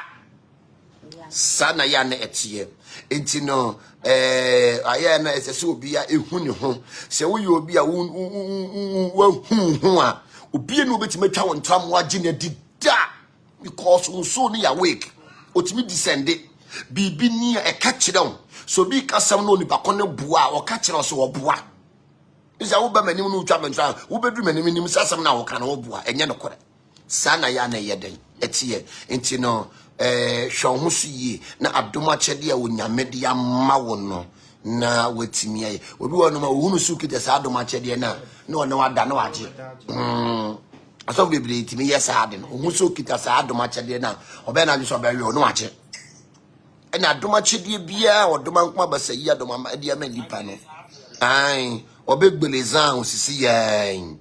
sana ya na etie enti no aya na esese obi ya ehu ne ho se wo ye obi a wo hu a obi no obetime twa won tram waje na dida because so ni ya wake otimi descend bibi ni e ka kire so bi kasam no ni bakone bua o ka kire so wo bua isa wo ba manim no twa mentwa wo bedu manim nim sasam na wo ka na wo bua enye no kore sana ya na ye den etie enti no hwon ho suye na adoma chede a wonyame de ama wo no na watimi aye obi wono ma ohunu su kite sa adoma chede na no wada na waje aso bibiri timi yesa ade no ohunu su kite sa adoma chede na obe na so be we no waje ena adoma chede bia odoma nkoma basa yi adoma de ama nipa no ai obe gbelezan osisi yan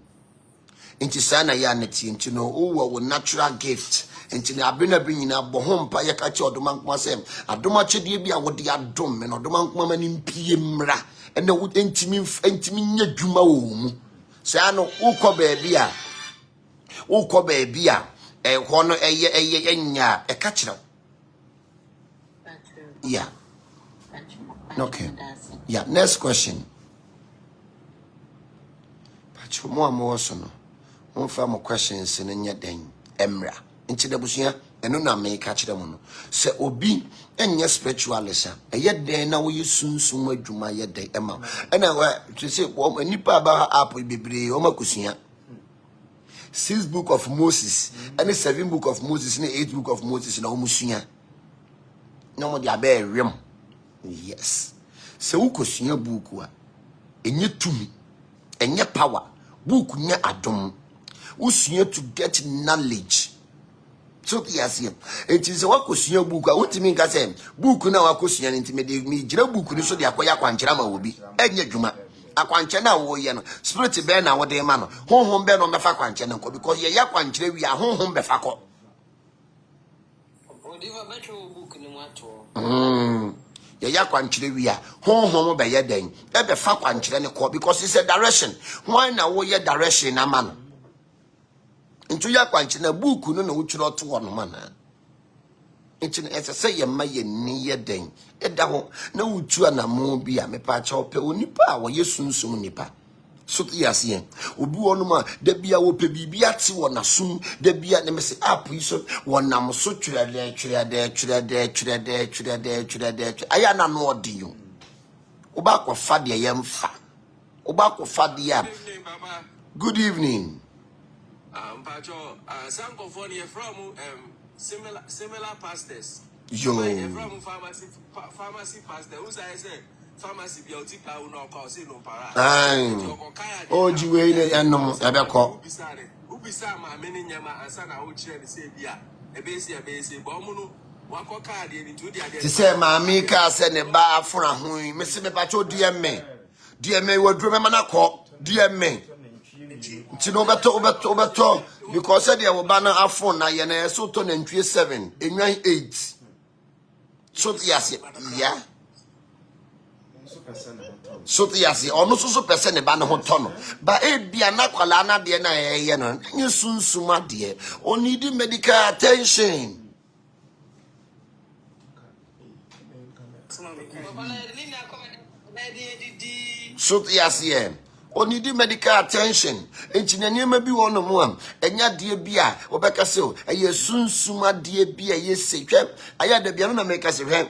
inti sana ya neti inti no wo natural gift inti na abena bi nyina bo ho mpa ye ka che odoma nkoma sem adoma chede bi a wo de adom me no odoma nkoma mani mpie mra ena wo entimi nya dwuma wo mu sa no ukoba bi a hono eye nya e ka kire yeah okay yeah next question pacho mo so no mo fa mo questions no nya den emra nti da busua eno na me ka kire mo no se obi enye spiritualist eye den na wo yesunsun adwuma ye den ema ena wa to say nipa ba app bebre o makusua 6 book of Moses and 7 book of Moses and 8 book of Moses na o musua no mo dia be rem yes se wo kosua book a enye tumi enye power book nya adom usua to get knowledge so yes it is what kosua book a wotimi nka say book na wa kosua ntimi de mi gira book ni so de akoya kwankyera ma obi enye dwuma akwankyera na wo ye no spirit be na wo de ma no honhom be no mefa kwankyera nko because ye ya kwankyera wi a honhom be fa ko odiva beto book ni mwato ye ya kwankyere wi a honhom be ye den e be fa kwankyere ne ko because it's a direction why na wo ye direction na ma no ntu ya kwankyere na book no na wo twiro to wo no ma na nti na ese ye ma ye ni ye den e da ho na wo tu anamo bi a me pa cha ope onipa a wo ye sunsun nipa so yase obi wonu ma da bia wo pe bibia ti wo na sum da bia ne me se app yi so wonam so twirade aya na no odin wo ba ko fa de ye mfa wo ba ko fa de ya good evening Pacho, Sanko Phone from similar pastors. Yo. From pharmacy pastor. Who say pharmacy beauty pa no call say no para. Oh, jiwe enom ebeko. Ubisa ma meni nyama ansa na wo kire ni say bia. Ebesi bo mu no wako card ni to dia dia. Ti say maami ka say ne ba afura ho. Me se me pa cho DM. DM wadro me mana ko. DM. Ti no beto because said there wo ba na afon na ye na so to nantwie 7, enwan 8. So yes, yeah. So yes, almost so person e ba na ho to no. Ba e bia na kwala na de na ye no. Nyi sunsuma de. O need medical attention. So yes, yeah. O need medical attention. Engineer ma bi wono mu am. Enya de bia obeka se o. Eye sunsuma de bia ye sekwe. Aya de bia no na make se hwe.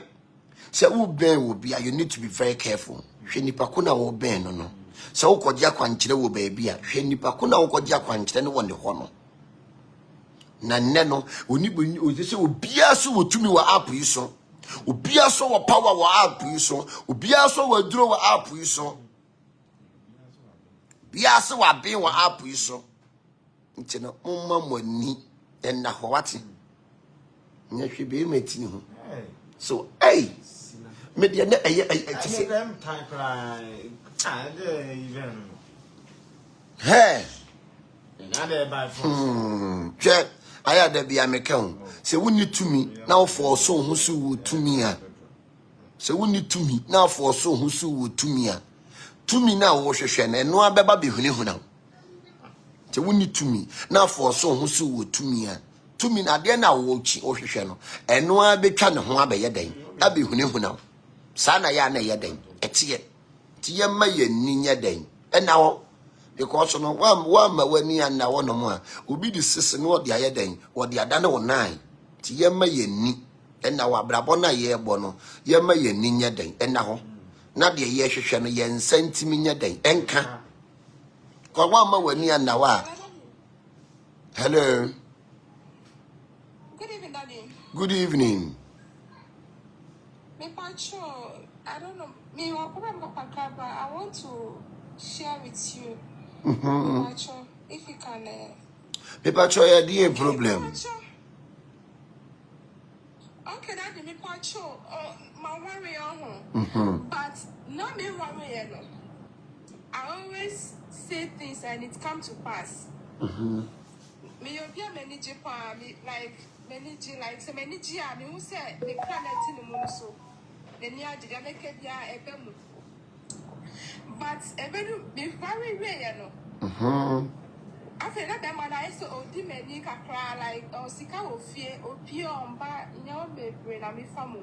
Se wo ben wo bia, you need to be very careful. Hwe nipa ko na wo ben no no. Se wo kodi akwankyere wo ba bia, hwe nipa ko na wo kodi akwankyere ne wo ne ho no. Na nne no oni se obia so wotumi wa app yi so. Obia so wo power wa app yi so. Obia so wa duro wa app yi so. Bia so wa ben wa app yi so. Nti no momma mani enna ho wate. Nya hwe be metini ho. So hey media na say them type like even hey another by phone. Che aya da bia meka ho se woni tumi na wo force ho so wo tumi a se woni tumi na force ho so wo tumi a tumi na wo hwehwe na eno abeba behuni huna se woni tumi na force ho so wo tumi a tumi na de na wo chi o hwehwe no eno abetwa ne ho abeye den abehuni huna sana ya na ye den etie tie ma ye ni nye den ena ho because no wa ma wani an na wo no mo a obi di sisi no de aye den wo de ada na wo nan tie ma ye ni ena wa brabo na ye ebo no ye ma ye ni nye den ena ho na de ye hwehwe no ye nsantimi nye den enka ko wa ma wani an na wa hello. Good evening, Daddy. Good evening. Me Pacho, I don't know. Me but I want to share with you. Me Pacho, if you can. Pacho, yeah, the problem. Okay, Daddy, me Pacho. My worry on but not me worry. I always say things and it come to pass. Me you be manager pa me like manager like so manager me who say me plan it in the so the near did I make it ya ebemu but ebenu me very way no I feel that man I so odi many kakra like o sika ofie opi omba nya obebre na me famu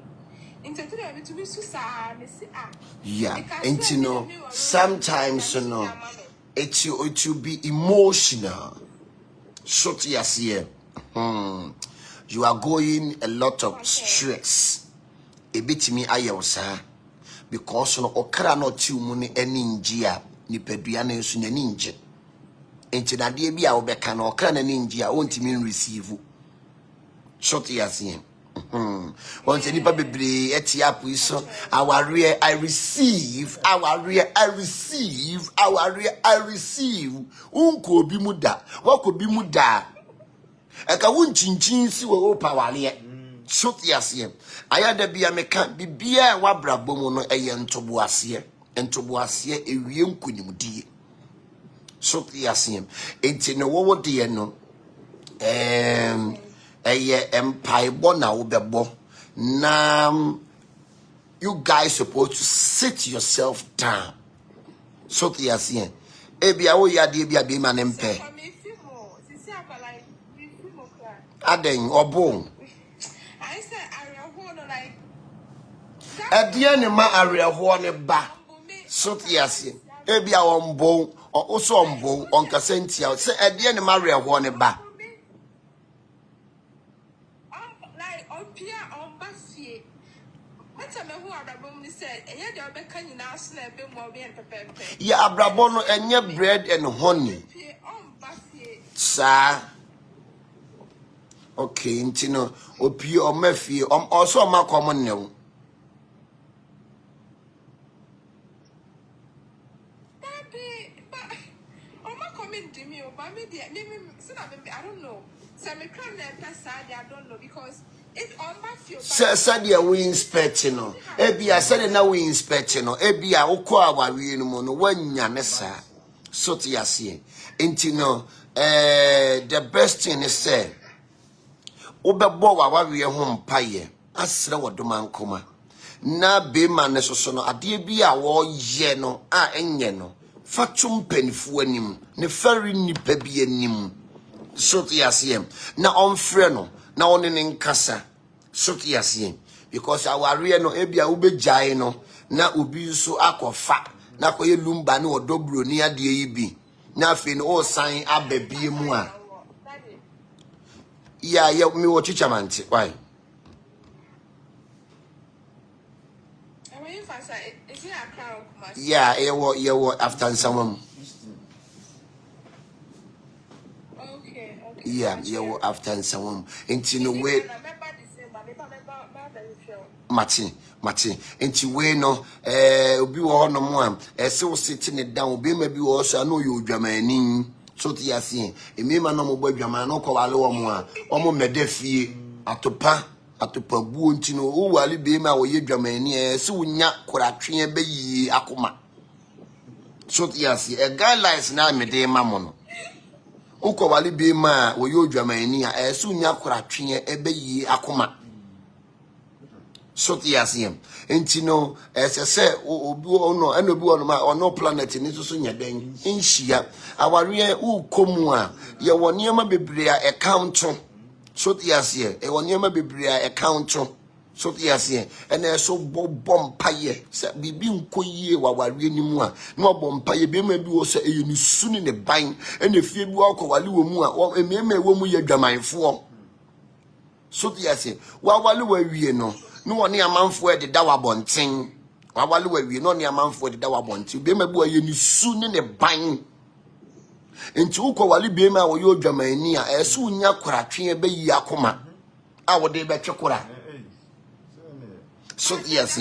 into to be susa me see yeah and you know sometimes you know it will be emotional. Short years here. You are going a lot of stress. A bit me ayosa because no okra no ti muni eni njia ni pedua na nsu na ninje. Enti na de bia obeka na okra na ninjia wonti mi receive. Short years here. Once any baby etiapu iso our rear I receive unko bi muda wako bi muda eka wunchinchin si wo pawale shot yase ayada bia meka bibia wa brabo mu no eye ntoboase ewie nkunimdie shot yase enti no wo de no eye empaibo na wobebo na you guys supposed to sit yourself down so that you see ebia wo ya de bia be ma nempe aden obo I said I want like adie ne ma areho ne ba so that you see ebia wombo o so ombo onka sentia se adie ne ma areho ne ba yeah, abrabono enye bread and honey. Sir. Okay, intino opi o mafie also ma common no. I don't know. So me come there I don't know because if on my field. Said we inspect no. Ebia said na we inspect no. Ebia ukọ awawie no mo no wanya ne sa. So to yase. Intino the best thing is say wobɛbɔ wawawie ho mpaye asrɛ wodoma nkoma na be ma ne soso no ade bi a wo ye no a enye no fatum panifu anim ne fari nipa bi anim so to yase na onfrɛ no na one ne nkasa so to yase because awarie no ebia wobɛgyae no na obi so akɔfa na koye lumba ne odobro ni ade yi bi na afi no o san ababie mu a yeah, me watch Chichamanti. Why? Yeah, you after someone. Okay. Yeah, you after someone. Into no way. Mati. Into way no, be one no more. So sitting it down, be maybe also I know you Germany. So ti asin e me ma no mo badwama no ko wale wo mo a o mo medafie atopa buo ntino o wale be ma wo ye dwamani se wonya koratwe be yi akoma so ti asin e guidelines na me de ma mo no o ko wale be ma wo ye dwamani a se wonya koratwe e be yi akoma so ti asin ntino se obi ono eno bi ono ma ono planet ni so nya den nhia aware u komu a ye woni ma bebre a account so ti asin e woni ma bebre a account so ti asin ene so bom paye se bibi nkoyie waware ni mu a na bom paye be ma bi wo se e ni suni ne ban ene fie bi wo akowale wo mu a emema wo mu ye dwamanfo so ti asin wawale wa wie no no one amanfo e de da wabonten wawale wawie no ne amanfo de da wabonten be ma bi waye ni su ne ne ban enti ukọ wale be ma wo yo dwamani a esu nya koratwe be yi akoma a wo de be twekora so yes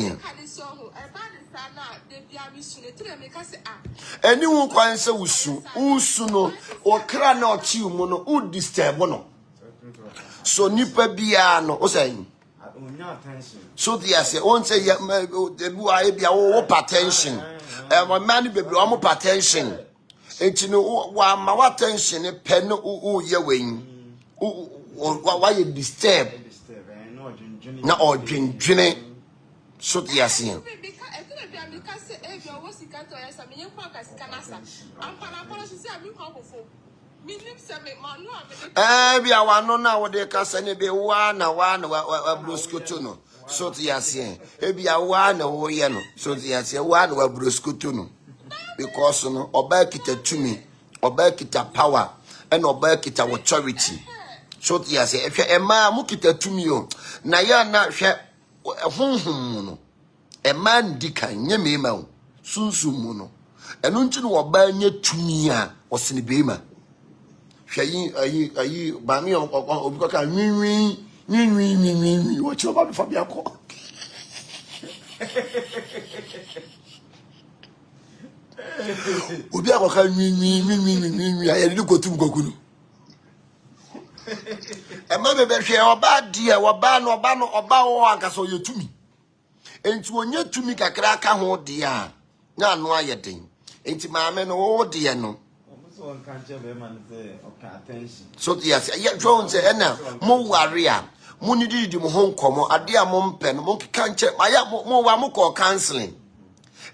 eni wu kwan se usu no okra na ochi mu no u disturb no so nipa bia no o say so the say on say the boy bia wo attention my man baby wo attention enti no wa ma attention pe no o ye wen wa ye disturb na odwendwene so the say bia wa no na wo de kasa ne be wa na broscoto no so to yase bia wa na wo ye no so to yase wa na broscoto no because no oba kita tumi oba kita power and oba kita authority so to yase ehwe ema mu kita tumi o na ya na hwe honhom no ema ndika nye mema o sunsum mu no eno nti no oba nya tumi a osene beema ayi ba mi obi ko ka nwinwin wo chi oba fa bia ko obi akoka nwinwin ayi de ko tum kokunu e ma bebe hwe oba die oba wo ankasa yo tumi enti onye tumi kakra aka ho die a na anu ayeden enti maame no wo die no so yes yeah John say na mo ware a mo ni di mo ho nkomo ade a mo mpe no mo keka nche aya mo wa mo call counseling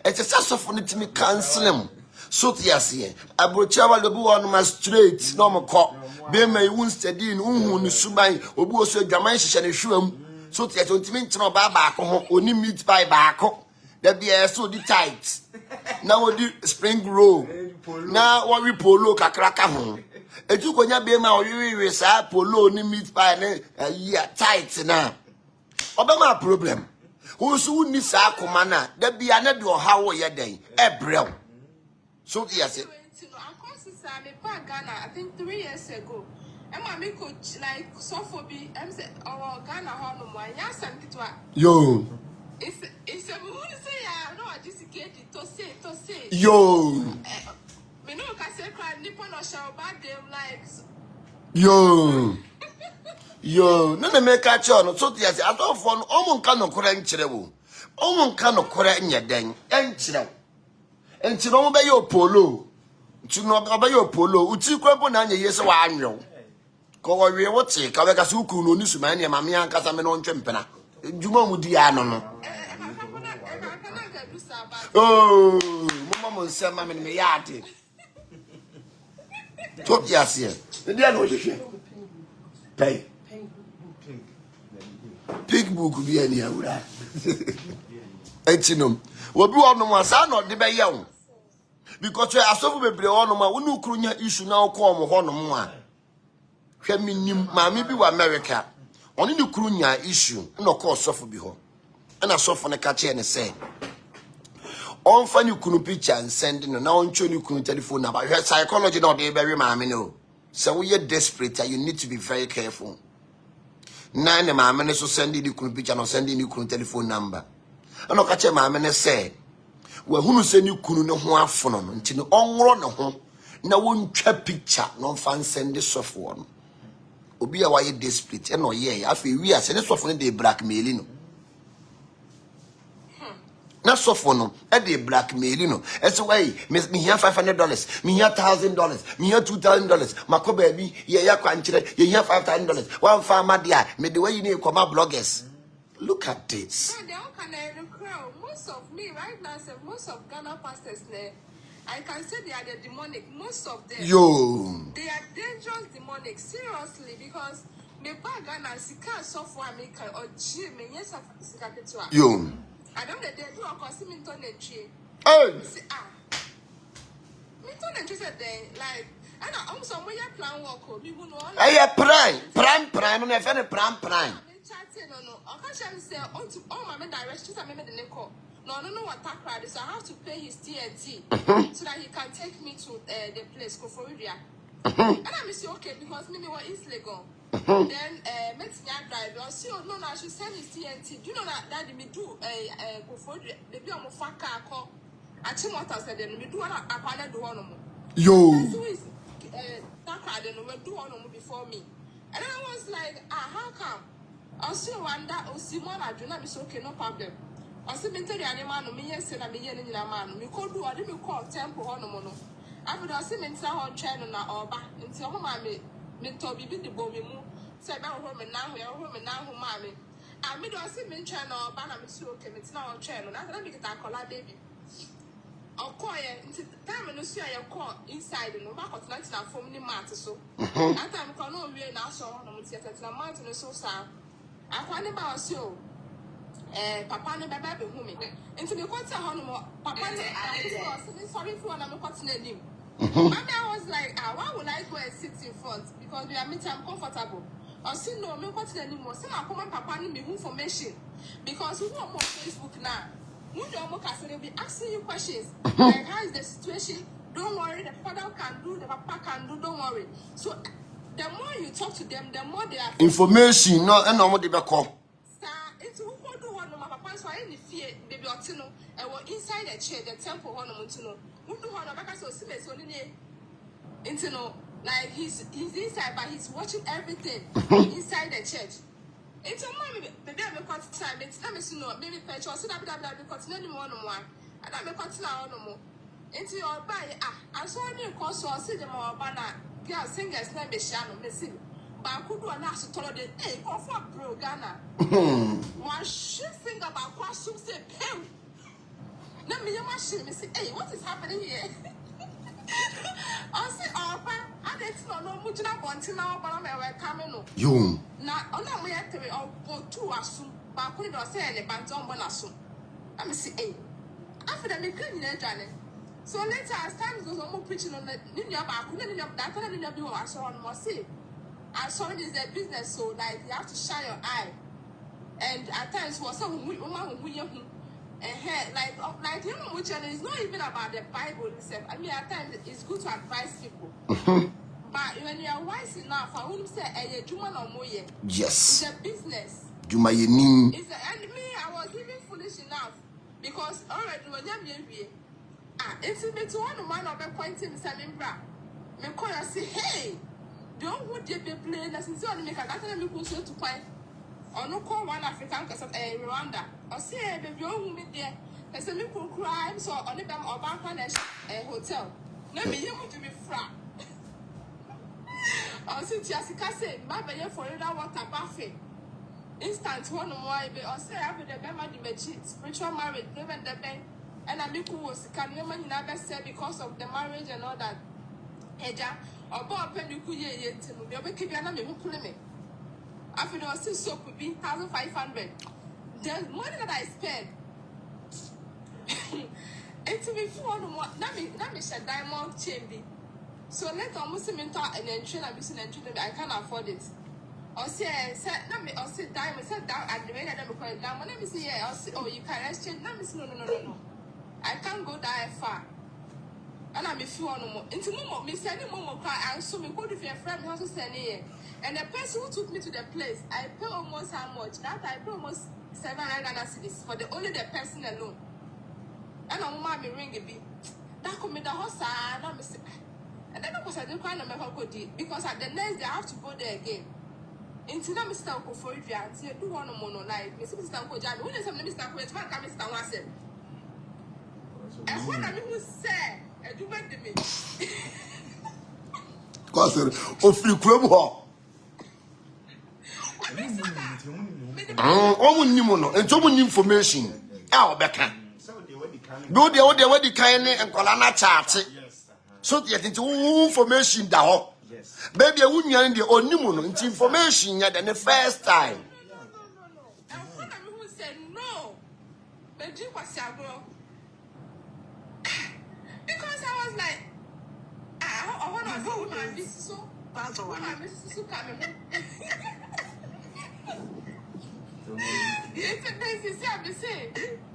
it is sasofo ni timi counseling so yes yeah abrocha wa lebu on ma straight no mo call be mai won steady no hu ni suban obi o so adwaman hihye ne hwam so yes ontimi nchino ba ko ho oni meat pie ba ko da bia so di tight now di spring roll na we polo kakraka ho eju konya be ma owiwi sa polo ni meat pie ne ya tight na obama problem who so ni sa akoma na da bia na de oha wo ye den ebrew so yes I think 3 years ago Emma me coach like sophobi. I'm say oh Ghana how no more. Ya sam kitwa. Yo. It's a who say ya no just get to say. Yo. Me no can say cry nipo no show bad them like. Yo. Yo, no make a chon, so yes, I don't want almost can of correct chill. Almost can of correct in your den, and chill. And to know by your polo. To know about your polo, Uchi Crabonania, yes, one yo. Go away, what's it? Kawakasuku, no Nusumania, Mamia, Casamenon Chempena. Juma Mudiano. Oh, Mamma said, Mamma Mayati. Talk yes, here. The dear no pay. Pig book be any hour. Etinum. Will be on one son or the bay young. Because you are so be on my one crunya issue now come on one. Feminim, mammy be America. Only the crunya issue, no cause suffer behold. And I saw from the catcher and say, on find you couldn't picture and sending an on you couldn't telephone about your psychology, not the very mammy no. So we are desperate, you need to be very careful. Nine my man so sending you couldn't picture or sending you couldn't telephone number. And no catch my man say, well, who send you couldn't know who have fun until on run home. Now won't check picture, no fan send this soft one. Obi a why desperate, and no, yeah, I feel we are sending soft one, they blackmailing. Not so for no, they blackmail, you know. That's why me here $500, me here $1,000, me here $2,000. My co baby, yeah, country, you here $5,000. One farmer there, me the way you need come out bloggers. Look at this. Most of me right now, most of Ghana pastors there, I can say they are the demonic. Most of them, they are dangerous demonic. Seriously, because me bag Ghana sika software maker or gym, me yes sika ketwa. Yo. I don't know they do a cause me to the tree. Hey. Me to the tree said they like. And I'm somewhere plan work. Me who know. Hey, prime. No, if any prime. No. I can't say all my directions. I remember the nickel. No, what that crowd is. So I have to pay his TNT so that he can take me to the place go for area. And I say okay because me was illegal. Then makes me drive. I see no, I should send his TNT. Do you know that daddy me do go for area? Maybe I'm a fat car call. I think what I said then me do one a panel do one more. Yo. So is that crowd and we do one more before me. And I was like, how come? I see one that I see one I do not be okay, no problem. I see me tell the animal, me yes, and I'm here in a man. We could do, I didn't call temple on mono. After I see me on channel or back until home I me told be the bomb move. Said about home and now we are home and now who mammy. I made us see me channel or banner me so okay, it's now on channel. That's let me get that color baby. I'll call you into time and see I call inside and back of 19 and 4 minutes matter so. That time can no way now so on the theatre and mountain so sad. I can't about so. Papa ne baba be hu me nti me kwata ho no papa ne sorry for na me kwata na nim I was like why would I go and sit in front because we are meeting I'm comfortable I see no me kwata na nim say na come papa ne me hu information because who on Facebook now who do mo ka say be asking you questions like how is the situation don't worry the father can do the papa can do don't worry so the more you talk to them the more they are information no and no mo dey be call so I didn't fear baby Otino and were inside the chair, the temple on Montino. Who do one of so Simmons on into no like he's inside, but he's watching everything inside the church. It's a mommy, baby, I'm a time. It's not missing no maybe patch or sit up because no one on one. And I'm a continue on no more. Into your body, I saw a new course or see them or banner. Girl singers name is Shannon missing. But I could do an ass to tell them, hey, go for bro, Ghana. One shit finger about cross soup say, pim. Let me your machine, me say, hey, what is happening here? I say, oh, I didn't know much about until now, but I'm coming. You. Now, on our way at the or two are soon, but I couldn't say any bantam when I soon. Let me say, hey, after the making Johnny. So later, as time goes on, more preaching on the Ninya back, that I didn't know I saw on more say. I saw it is their business, so like you have to shine your eye. And at times, for some woman who like you know, which is not even about the Bible itself. I mean, at times it's good to advise people. But when you are wise enough, I wouldn't say a Juma no more. Yes. It's a business. Juma yenim. It's a, and me, I was even foolish enough because already when you're it's me to one of the points in Samin Bra. Me call and say, hey, don't would you be playing as in so make a got me go to point. Or no call one African because of Rwanda. Or say, baby, you me there. There's a little crime, so on the bank or bank a hotel. No, me, you to be frat. Or since Jessica said, my baby for another water buffet. Instant one more, or say, after the Bema de spiritual marriage, given the bank, and I make was can women never say because of the marriage and all that. Eja, or Bob Pendukuye yet to me, or keep your name, who me. After the still soap would be 1,500. The money that I spent. And to be full on what, not me, a diamond chain. So let almost mentor and entry and business entry, I can't afford it. Or say, let me, or say, diamond, set down at the way that I'm calling down. Let me see, or say, oh, you can exchange. Let me see, no. I can't go that far. And I'm a few on more. Into Momo, me sending Momo cry, and so me go to your friend also send here. And the person who took me to the place, I pay almost how much? That I pay almost 700 cedis for the only the person alone. And I'm mommy ring a bit. That come in the house, and I'm say, and then of course I didn't quite remember how good because at the next day I have to go there again. Into that Mr. Uncle for you and say, do one more night. Mr. Uncle Jan, when is Mr. Uncle, it's my coming Mr. Wasser. And when I mean, say, I do make the me. Because of free crumb. Oh, Nimono, and so much information. Our Becca. Do the way the kind and Colana chat. So get into information down. Baby, I wouldn't get the only into information yet than the first time. No. And when I mean, said no, but you was your because I was like, I want to go with my business. So, my business is coming. It's a business, I'm saying.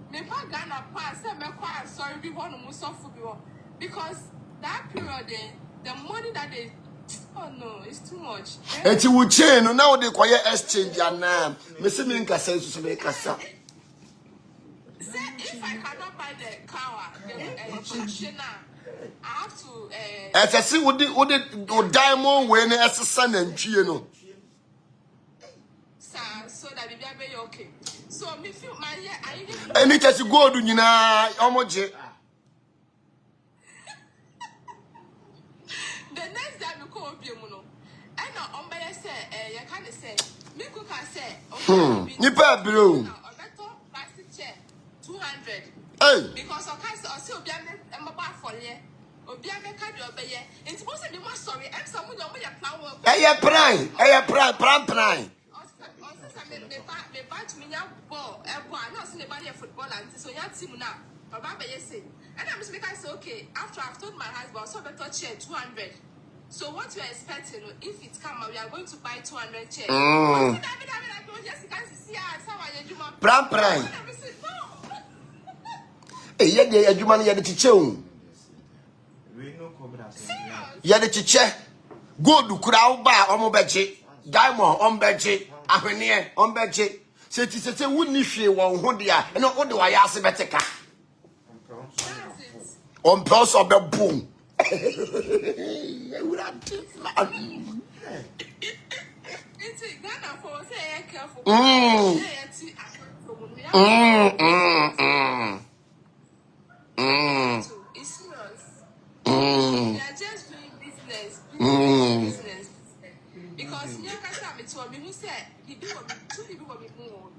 Me pa Ghana pass, me quite sorry, we want to move soft because that period, the money that they, oh no, it's too much. And you would change, now they quiet exchange your name. Mr. Minka says to make us up. If I cannot buy the car, the I have to. As I see, would the diamond when as a son and Chino. So that it be okay. So me feel my I even. And it has to go to Nina Omoje. The next time we call Bimuno, I know on by say, you can't say, me cook say, Nipa bro. 200. Hey. Because I can't say, I'll be a mobile for you. Or be a kind of obey. It's supposed to be more sorry. I'm someone who will flower. Prime. Me batch me now ball. I'm not seeing anybody football and so you team now. Baba say. And I'm speaking say okay. After I've told my husband, so better chair 200. So what you are expecting? If it come, we are going to buy 200 chairs. Prime. Hey, yeah, you man, the chicho. Yeah, the chiche. Go to crowd bar on Bechi. Diamond on Bechi. Ahwene on Bechi. Say it is a wooden issue on Hondia. And not what do I ask about the on pulse of the boom. It's serious. They are just doing business. Because me told me who said he do what me more.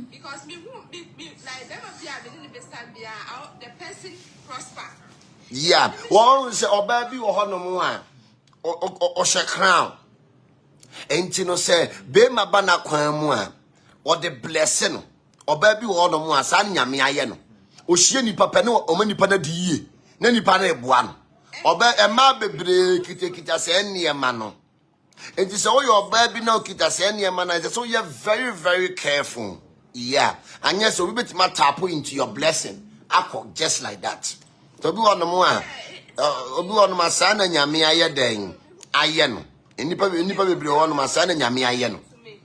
Because me like them of the best time the person prosper. Yeah, one say or baby or hono or she crown. Ain't no say be ma bana kwan mu a or the blessing or baby or no mu san nyame aye no. O hie nipa pe ne o ma nipa na di yie. Na nipa na ebua no. Oba e ma bebre kita se niema no. It is all your baby now kita se niema na so you very very careful. Yeah. And yes, so we bet ma tap into your blessing. Akọ just like that. To be on the mo a obi on ma san na nyame aye den. ayeno nipa bebre ho no masa na nyame ayeno to me.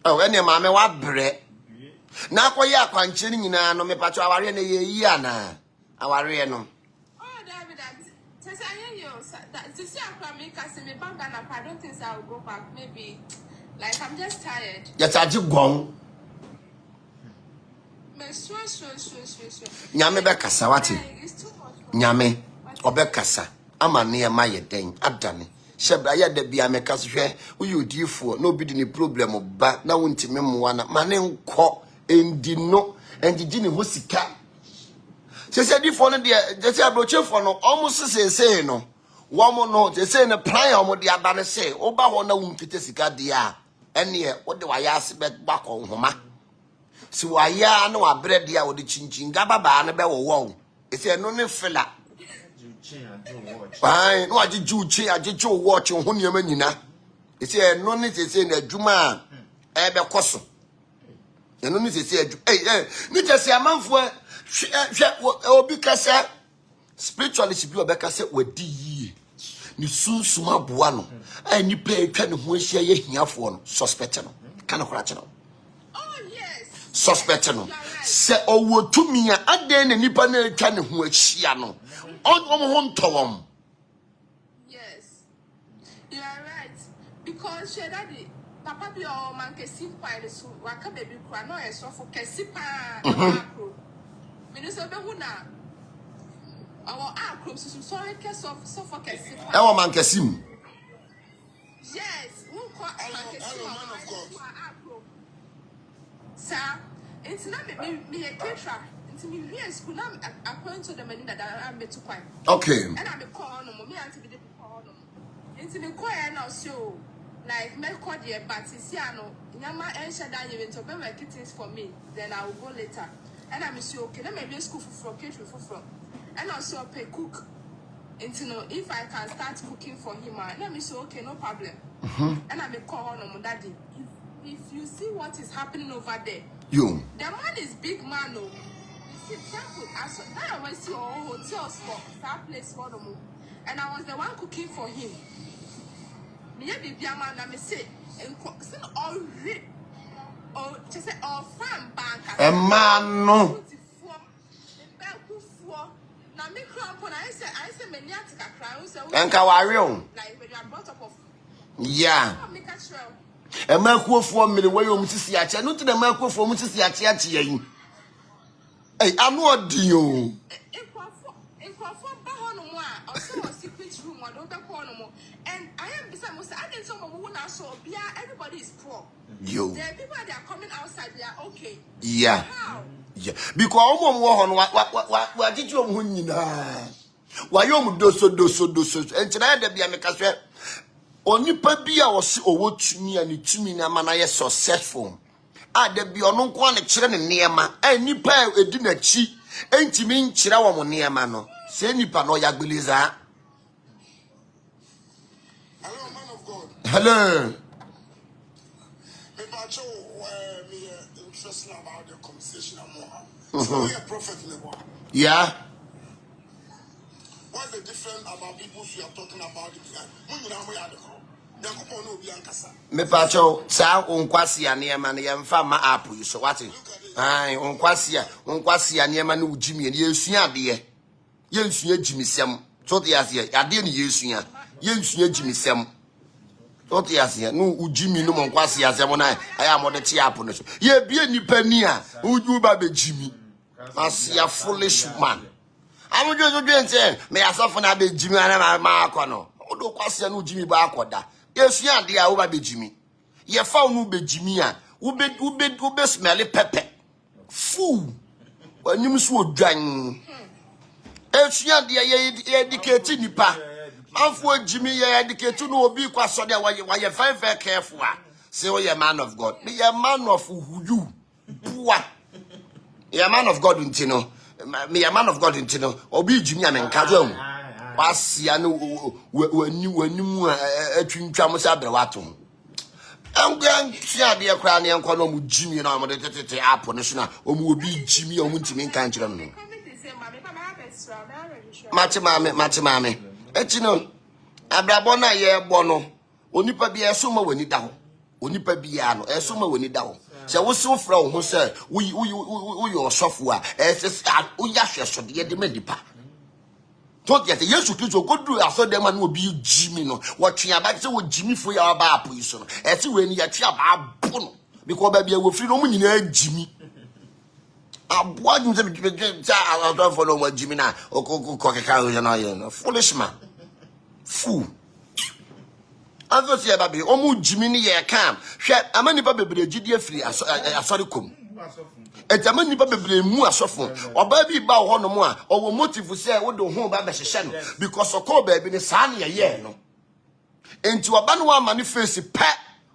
oh ene maame wa bre na akoye akwanche ni nyina no mepacho aware na ye yi ana aware no Oh, David, since I hear you, that to see a me kasi me back and I don't think I will go back. Maybe, like I'm just tired. ya chaji gon Me sure. nyame be kasa wate It's too much. nyame obe kasa ama ne ma ye den adane shebra ya da bia me kasa hwe uyi odifo na obi di ni problem ba na wontime mwa na mane nko endi no engigi ni ho sika se di fo no de se abrochefo no omo sesese no wo no se ne plan omo de aba ne se oba ho na wunkete sika de a ene wo de waya ase be gbakọ nhoma si waya na wa brede a wo de chinchin ga baba ne be wo ese no ne fela ai no ajeju chi ajeju watch ho ne ma nyina ese no ne se na adwuma a be koso eno ne se adu ni tese amanfo hwe obi kasa spiritually sibi obekasa wadi yie ni sunsuma boa no ani pe atwa ne ho ahia ye hiafo no suspect no kana kora che no Oh yes. suspect no se owo tumi a aden na nipa na atwa ne ho ahia no omo ho ntowom. Yes, you are right. Because she daddy, Papa be all man can see by the so waka baby cry no so for kesipa acro. Minister Behuna. Our acro so I can so for kesipa. E wo man kesim Yes, who call man kesipa acro. Sir, it's not me a teacher. It's me here school now according to the money that I made to quite. okay And I'm a call no me auntie be call no. Into me call now so like me call there but see no nyama ensha that you to be work things for me then I will go later. And I'm say okay let me be school for catering for and also pay cook. Into no if I can start cooking for him let me say okay no problem. And I'm a call no daddy. If you see what is happening over there, you the man is big man no. You see, I always see all hotels for that place for them. And I was the one cooking for him. Me be man na me say and still all rip or just say all farm bank. e man no Na me cramp on I say me nya tika cry so enka ware o like when you are brought up of yeah make a trail. e ma kuofo mmiri we yo mutisi ache no to the ma kuofo mutisi ache yin anu odi o Secret room or don't call no more. And I am beside most I didn't some who now so everybody is poor. yo The people that are coming outside they are okay. yeah How? yeah because omo wo ho no wa jiji omo ho nyina wa yo mu doso entina da bia meka hwe onipa bia wo se owo tumi a ne tumi na ma na ye successful a da bia ono nko a ne kire ne niema a nipa edi na chi entimi nkire wo mo niema no se nipa no ya gbeliza. Hello, man of God. Hello. Me bacho me interested about the conversation I'm on. So we are prophet level. Yeah. What's the difference about people you are talking about? When you know we are the call. Yakupo no bi ankasa. Me pacho sa onkwasi ya niema na yemfa ma app you so what? Ai onkwasi ya niema na ujimi ne yesua de yensua jimisem. So te ase ade ne yesua yensua jimisem. So te ase no ujimi no monkwasi ya sem na aya mode te app no so. Ye bie nipa ni a uju ba be jimi. Asia foolish man. I'm just saying, me asafo na be jimi na ma akono. Odo kwasi na ujimi ba akoda. Yes, yeah, they are over the Jimmy. You found no be Jimmy, ube smelly pepper. Fool. When you so dang. Yes, yeah, they are educated nipa. And for Jimmy, you educated no be quite so there why you very careful. Say, oh, you're a man of God. Be a man of who you. Poor. You're a man of God in Tino. Me a man of God in Tino. Or be Jimmy and Kazum. Pasiano when you atwintwa mo sabere wato angwan tia de akra ne enko no mu Jimmy na mo de tete app no so na o mu obi Jimmy o mu ntimi nkan kire no mate mame echi no abrabona ye bono onipa bia esoma wani da ho onipa bia no esoma wani da ho se wo so fra wo ho se wo yo osofo a ese wo ya hweso de de medipa to get Yesu Kristo godru aso dem na obi jimi no wo twea ba se wo jimi fo ya ba apo iso no ese we ni ya twea ba apo no because ba bia wo firi no mu nyina jimi aboa ju se I don't follow what jimi na ko keka o na ye no foolish man fool. Anzo se baby omu jimi ni ye kam hwe amani pa bebre gidi afiri asori kom etama nipa bebre mu asofo oba bi ba ho no mo a owo motive se wo do ho ba be hye no because okọ ba bi ni sa na ye no enti oba no wa manifest pe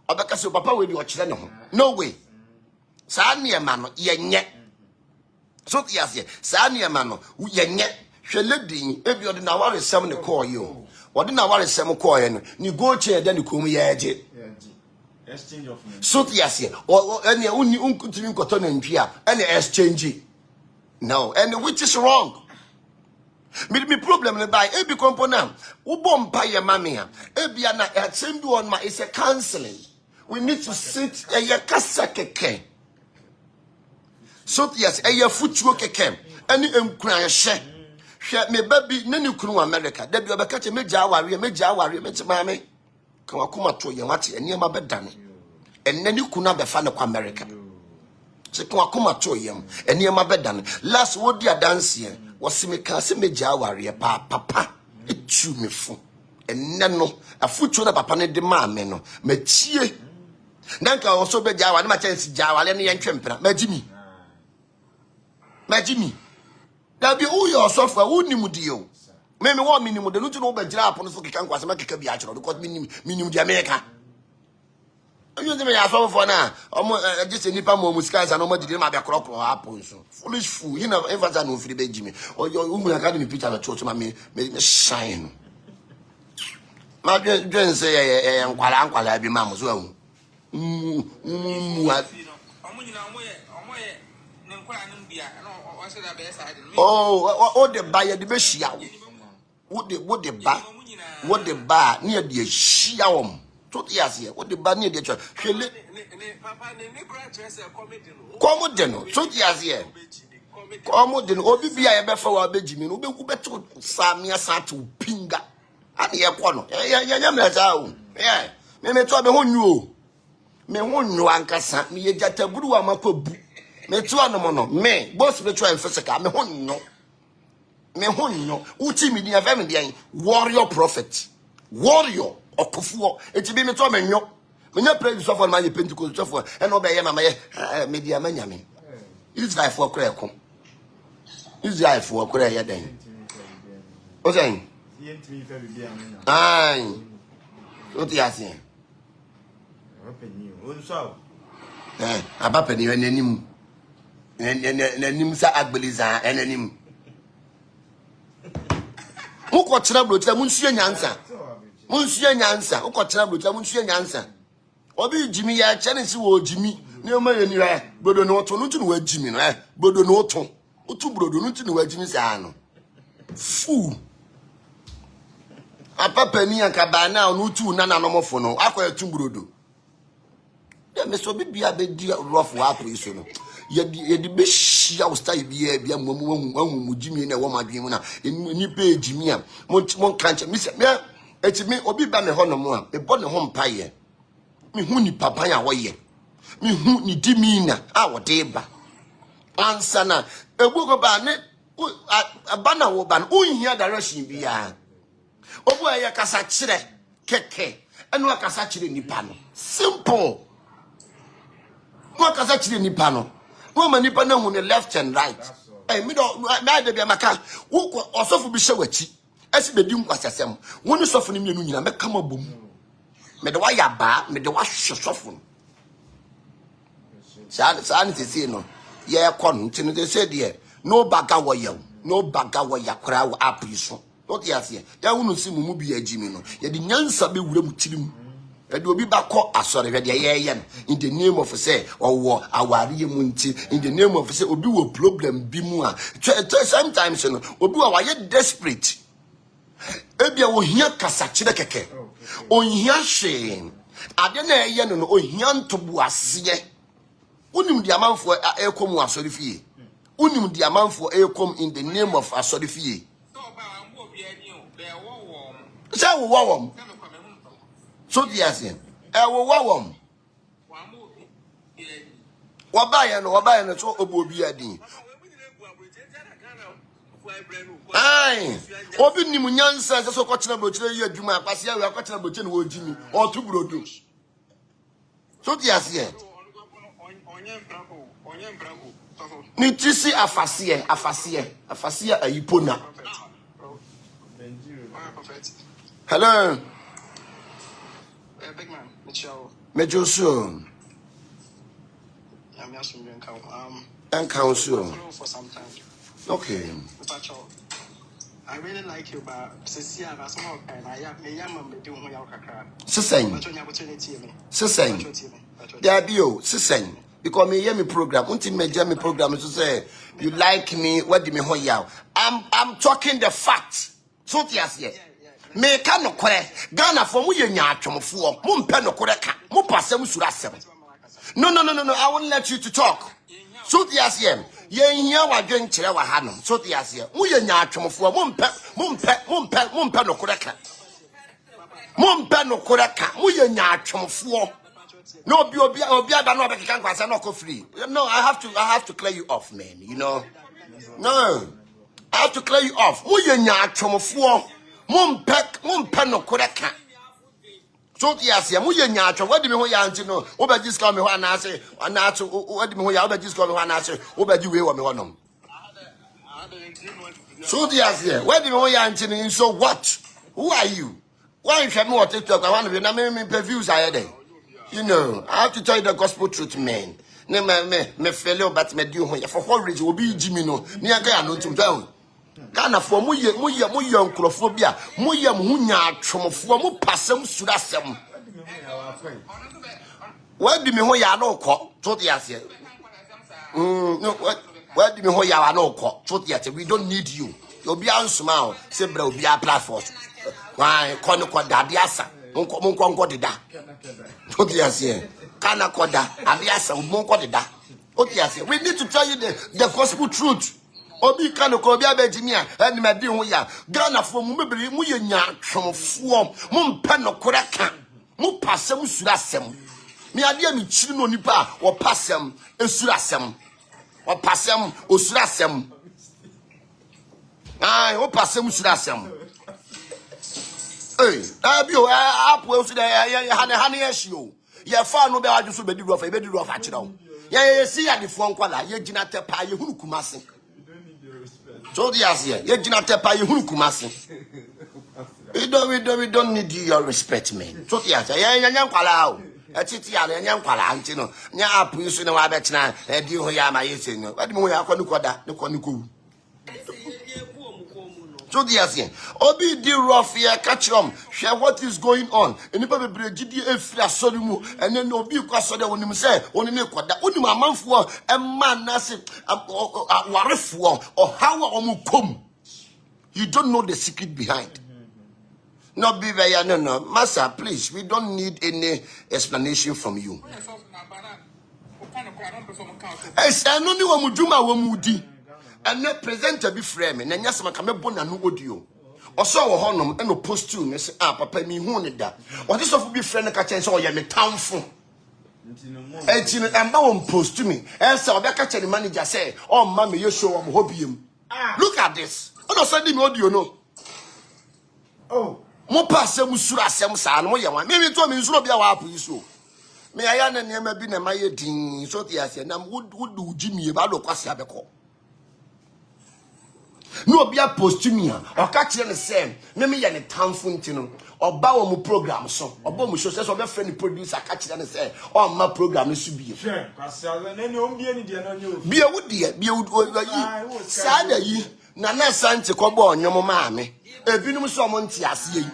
obeka se papa we di o kire ne ho no way sa na ma no ye nye so yes sa na ma no ye nye hwe ledin ebi odi na ware sem ne call you what did I want to say? You go chair, then you come here. Exchange of money. So yes, or any uncontinuing cotton and Pia, any exchange. No, and which is wrong. Me problem by every component. Ubom pay mammy. Ebiana at same one my is a counseling. We need to sit a yakasake. So yes, a foot work came. Any cry share. Me baby nani kunu America da bi obeka che meja aware me mame kan akoma to ye wate ene ma bedane enne kunu abefa ne kwa America se kan akoma to ye ene ma bedane last wodi adanse wo se me kan se meja aware papa etu me fu enne no afutu na papa ne de mame no machie nanka wo so beja aware ma chance ja aware ne ye ntwempena majimi Dabi who your software who ni mudio. Maybe one minimum the no be gira upon so can kwase make ka bia because minimum the America. You dey me aso for na just nipa mo musika sa no mo didi ma be krokro happen so. Foolish fool. You know ever no free be jimi. Or your academy picture na church ma me shine. Ma dwen say nkwala bi ma mo so ahu. Oh, the buyer the beshia. What the bar near the shiawum. So yes, here, what the bar near the church. Commodino, so yes, here. Commodino, Obi, I ever for our Benjamin, who better Samia Satu Pinga. And the Aquano, yeah, me to the whole new. Me won no anka san, me jata buru amakobu. Me to anomono me both spiritual and physical me honno uti mi dia fam dia warrior prophet warrior okufuo eti bi me to menyo me nya praise so for my Pentecost so for e no be ye mama ye me dia manyame Israel for kra ekom Israel for kra ye den o say Yentimi fa bibia me na ai o ti asin openi o nso abapani enanim enanim sa agbeliza enanim muko kira blotia munsue nyansa uko kira blotia munsue nyansa obi jimi ya chenesi wo jimi ne ma ye ni bodo no to no tu no wa jimi no bodo no to utu brodo no tu no wa jimi sa no fu apapani akaba na no tu na no mofo no akwa tu brodo ya me so bibia be di rough wa pro iso no ye di be hia wo style bia mu jimi na wo madwen mu na ni pe jimi a mon kanche mi se me etimi obi ba me ho no mo a me bo ne ho mpaye me hu ni papa ya wo ye me hu ni dimina a wo de ba ansa na egbu ko ba ne abana wo ba no unhia direction bia obu aye kasa kire keke enu akasa kire nipa no simple mo akasa kire nipa no no ma nipa na hu ne left and right me do na de bia maka wo osofu bi hyewachi esi be di nkwasasem wo ni sofu ni mienu nyina meka mabom me de wa ya ba me de wa hye sofu no sa ni tese no ye kon ntino de se de no baga wo ya kora wo apiso no ti ase ya hunu si mumu bi agimi no ye de nyansa be wura mu tirim e de obi bakọ asore hwe de ye no in the name of say owo aware mu nti in the name of say obi wo problem bi mu a sometimes no obi wa ye desperate ebia ohia kasa kire keke ohia hwe ade na eye no ohia ntobu ase unim di amanfo ekom asori fie unim di amanfo ekom in the name of asori fie say wo wawom so di ase wo wawom wabaye no so obo obi adin ai obi nim nyansa so ko kina brochire yi adwuma akwase awe akwa brochire no wojimi o to brodo so di ase ni tisi afasie ayipona hello big man Mitchell mejoso I'm just and council for some time. okay I really like you, but since you have a small and I am a young man doing your car. Sisen there be oh sisen because me hear me program until me hear me program to say you like me what do me hoya I'm talking the fact so tias here me ka no kore Ghana for mu ye nya atwomfo mu mpe no kore ka mu pasem sura asem no I won't let you to talk so tias here ye hia wadwen kire wa ha no so tias here mu ye nya atwomfo mu mpe no kore ka Mumpe no koreka mu ye nya atwomfo no obi ada no be kan kwase no ko free no I have to clear you off man you know no I have to clear you off mu ye nya atwomfo mumpe no koreka so tiasia mu ye nya atwom wadi me ho ya nti no oba discount me ho anase wadi me ho ya oba discount me ho anase oba ji we wo me ho no so tiasia wadi me ho ya nti no so what who are you? Why if you want TikTok? I want to be na me views are there. You know, I have to tell you the gospel truth, man. Me fellow but me do ho. For what reason obi Jimmy no? Ni aga no ntum down. Ghana for mu ye nkrofo bia. Mu ye mu nya atwomfo mu pasem surasem. Why do me ho ya no ko? To the ase. No, why do me ho ya no ko? To the ase. We don't need you. Obi ansuma o. Say bra obi a platform. Why kono koda biasa monko deda otiase kana koda abiasa monko deda otiase we need to tell you the gospel truth obi kano ko obi abetimi a eni medi ho ya Ghana fo mu mebiri mu ye nya twomfo mu mpa no koreka mu pasem surasem me ade mi chiri no nipa wo pasem esurasem wo pasem osurasem ai wo pasem surasem hey, abio apo so dey hane ehio. Ye fa no be wadwo so be di rofa, be di rofa kire wo. Ye si ya de fo nkwala, ye gina tepa ye hunu kumase. So the asia, ye gina tepa ye hunu kumase. We don't need your respect, man. So the asia, ye nya nkwala o. Etiti ya nya nkwala anti no. Nya apo so na wa be tena e di ho ya ma ye se no. Wadi mo ya kwani koda, ne kwani ko. So the asia obi di rough here catch them share what is going on enipa bebre gidi efri asori mu ene no obi kwa so de wonim say oni ne koda onim amanfo e man na se warefo o how omukom you don't know the secret behind no be very no master please we don't need any explanation from you es eno ni wo muduma wo mudi and the presenter be frame and yasama kamebo na no audio oso wo honom e no post you me say papa mi hu ne da what is of be friend ka chen say o ye me tamfo enti amba won post me e say obeka che the manager say oh ma me ye show am hobiem look at this ono send me audio no oh mo pass am suru asem sa no ye wan me to me suru bia wa apo iso me aya na ne ma bi na maye din so ti ase na would ujimi e ba do kwase abeko no be a post me or catch the same. Me ya ne tamfo ntino. Oba wo mu program so. Oba mu show say so be friend producer catch the say. O ma program no su bi. Sure. Kwase na ne o bie ni de na nyo. Bie wo de, bie wo yi. Sada yi. Na santi ko bo onyom ma me. Ebinum so mo nti ase yi.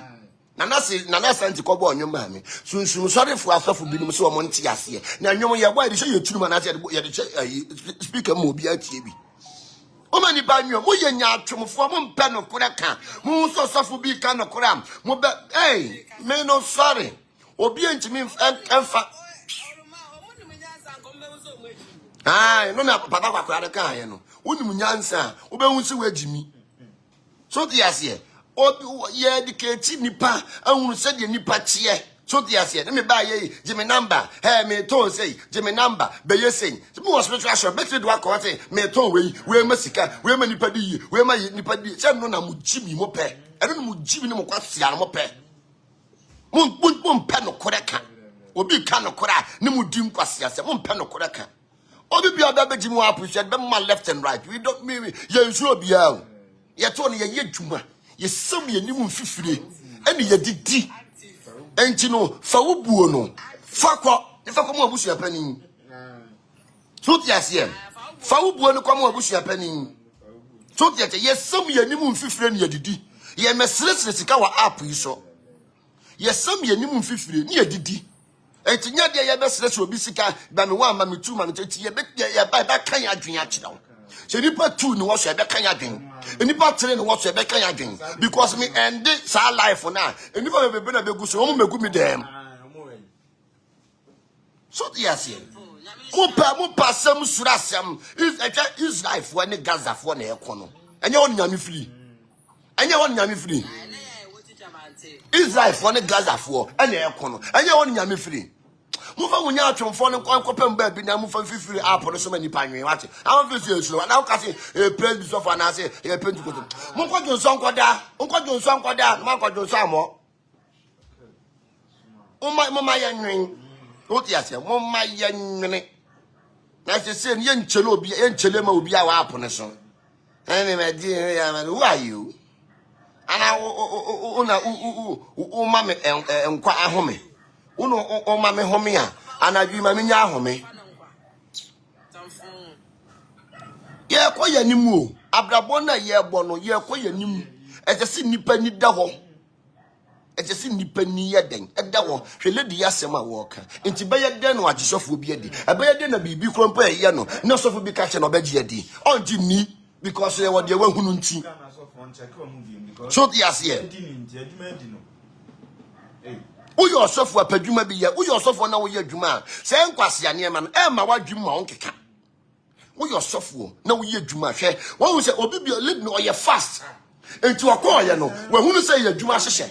Na santi ko bo onyom ma me. Sunsun sorry for asofo binum so mo nti ase. Na nyom ye boy de say ye turu ma na say ye de speaker mo bi atie bi. Oma ni ba nyo mo ye nya atwomfo mo mpe no kora ka mo so sofo bi ka no kora mo be hey me no sorry obi entimi enfa no na papa kwa kora ka ye no wonim nyansa wo be hu se wagimi so the ase obi ye educate nipa ahunu se de nipa tie so the ase me ba ye give me number hey me to say give me number be ye say me was spiritual shop be do akọ say me to we masika we ma nipa di we ma nipa di say no na mu jimi mo pe eno no mu jimi no mo kwasia no mo pe mo pe no koreka obi ka no kora ne mu dim kwasia say mo pe no koreka obi bi oda be jimi wa appreciate be ma left and right we don't me ye nsu obi a ye to no ye dwuma ye sam ye nim mfifire ene ye didi enti no fa wo buo no fa kwa mo abusu apani so ti ase fa wo buo no kwa mo abusu apani so ti ase ye sam ye nim mfifire ne ye didi ye mesresre sika wa app yi so ye sam ye nim mfifire ne ye didi enti nya de ye besresre obi sika ba me wa ma me tu ma me teti ye ba kan ya dwen akira wo se nipa tu ni wo so ye be kan ya dwen nipa tere ni wo so ye be kan ya dwen because me end sa life na nipa be na be gu so mo megu mi dem so the ase mo pa sam sura sam is life when Gaza for na ekono enye won nyame firi Israel for ne Gaza for ene ekono enye won nyame firi mo fa wonya atwomfo ne kwankopem ba bi na mo fa fifiri app no so mani panwen wate am fisi esuro na wo ka se praise be so for na se e pentecost mo kwajo nso nkoda mo kwajo nso amo mo ma ye nwen o ti ase mo ma ye nwen na se ye nchele obi ye nchele ma obi a wa app ne so ene me di ya man who are you ana o ma me enkwa ahome uno o ma me home a anadwi ma me nya ahome ye ko ya nimu o abrabo na ye gbo no ye ko ya nimu ejesi nipa ni da ho ejesi nipa ni ye den eda ho hwele di asem a wo ka enti be ye den no agisofo bi adi ebe ye den na bibi krompo ye no na sofo bi ka che no be gi adi onji ni because ye wo de wa hunu nti so the ase uyo osofo apadwuma bi ye uyo osofo na wo ye adwuma se nkwase ne ma no e ma wadwuma onkeka uyo osofo na wo ye adwuma hwe wo se obi bi lead no ye fast enti wakọ ye no wo hunu se ye adwuma hyehye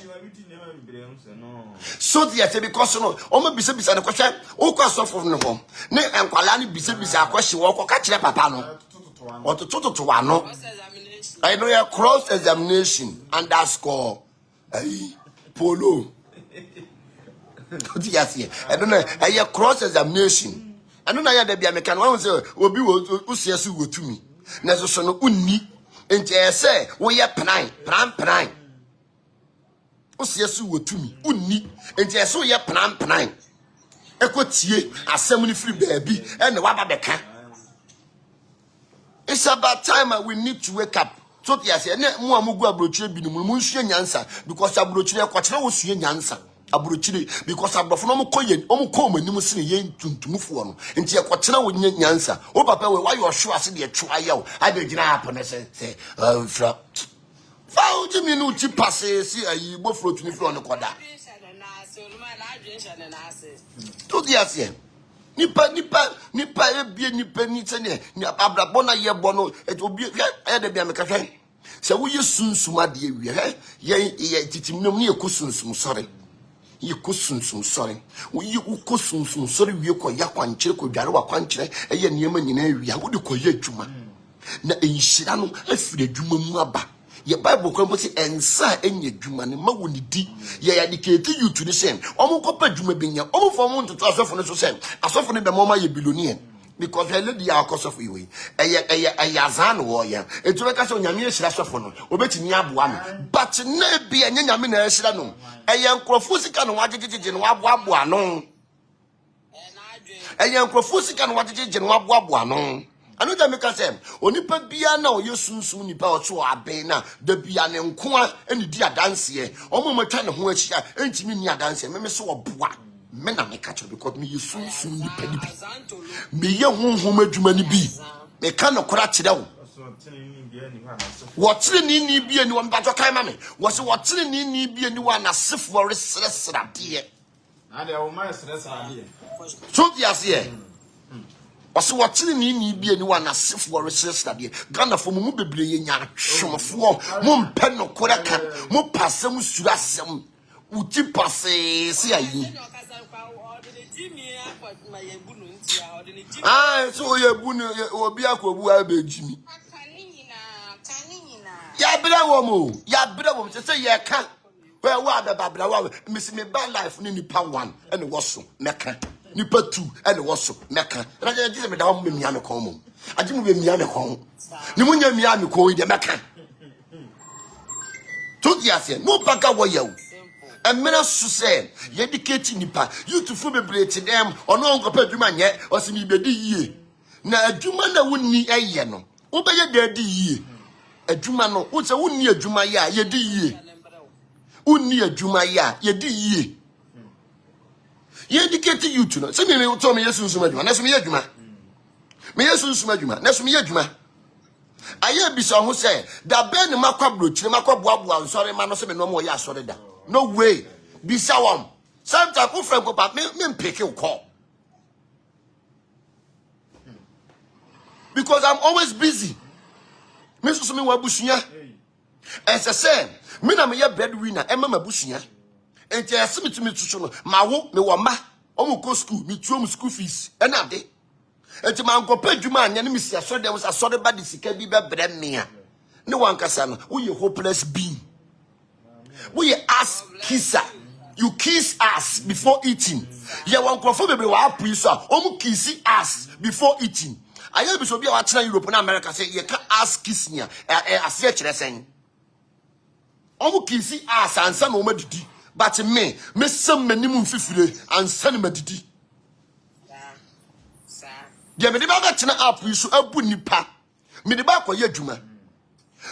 so the ase because no o ma bisa ne kwhwe wo kwa osofo no ho ne enkwala ne bisa akwhye wo kwa ka kire papa no otototo ano I know your cross examination underscore polo. I don't know your cross examination. I don't know ya debi American one say obi wo siasu wo tumi. Na so no unni enti say wo ye pran. O siasu wo tumi unni enti say wo ye pran. Ekotie asem ni free baby e na waba beka. It's about time we need to wake up. So the ase na mo amugu abrochire bi no mo nsue nyansa because abrochire kwakire wo sue nyansa abrochire because abrofo no mo koye o mo ko manim sine ye tuntumfo no enti e kwakire wo nyansa o papa we why you sure ase de twa yawo ade gina hapo na say fra fa uji mi no ti passe si ayi bofro tuni fro no koda to the ase nipa ebie nipa ni tene ni abrabo na ye bo no obi e de bia meka hwe se wo ye sunsum ade ewie ye titimnom ni ekosunsum sore ye kosunsum sore wo ye kosunsum sore wie ko ya kwankire ko dware wa kwankire eye niema nyina ewie wo de ko ye adwuma na enhyira no afire adwuma mu aba ye bible ko mposi ensa enye adwuma ne ma woni di ye ya dikete youth ni sen omo ko pa adwuma benya omo fo mo ntoto asofo ne so sen asofo ne be mo ma ye billionaire because he lady ya akosofo iwe eye azan wo ye etube ka so nyame ehira asofo no obetimi aboa no but na bi enye nyame na ehira no eye nkrofo sika no wagegege no aboa no eye nkrofo sika no wagegege no aboa no anu da meka sem onipa bia na o yesunsun nipa o so aben na da bia ne nkoa eni di adanse omo matwa ne ho achia entimi ni adanse me so oboa me na meka cho because me yesunsun nipa ni bi me ye honhom adwuma ni bi me ka no kora kire wo Watching ni be anyone but your kind mammy. Was watching ni be anyone as if for a stress dear. And there were my stress idea. So yes, yeah. Was watching ni be anyone as if for a sister dear. Ghana for Mubibli in your shum of war, Mum pen or Korakan, Mo passum surasum, Uti passe, see. Ah, so you're going to be a good Jimmy. Ya bra womo, ya bra womo say ye can. Where wa the babla miss me bad life ni nipa 1 and was so meka. Nipa 2 and was so meka. And I just me down me miame kon. I just me miame kon. Ni munya miame kon de meka. To the ase no baka wo yawo. And mena su say ye dedicate nipa you to fu bebrete dem ono nkopa adwuma nye o se me bedi yie. Na adwuma na wonni eye no. Wo be ye da di yie. Adwuma no wo se wonni adwuma ya ye di yie. Wonni adwuma ya ye di yie. Ye dedicate you to no. Se me to me yesu nsuma adwuma na so me adwuma. Me yesu nsuma adwuma na so me adwuma. Aye bi so ho se da ben makwa brochire makwa boaboa nsore ma no se me no mo ya asore da. No way. Bisa wam. Sometimes who friend papa me pick you call. Because I'm always busy. Me so me wa busunya. As I say, me na me ye breadwinner, e ma busunya. Enti ase me tumi tutu no, ma wo me wo ma, omo go school, me tuo school fees. E na de. Enti ma nkopa adwuma anya ne me sia so dem so de ba de sika bi be bre me a. Ne wan kasa no, wo ye hopeless being. We ask kisser. You kiss us before eating. You want to be able to kiss us before eating. I have to be able to Europe and America say you can't ask kiss me. I say saying. Omu kiss us and some woman did. But me some minimum 50 and send me did. Yeah, me the baga china up you so abu nipa. Me the baga ye juma.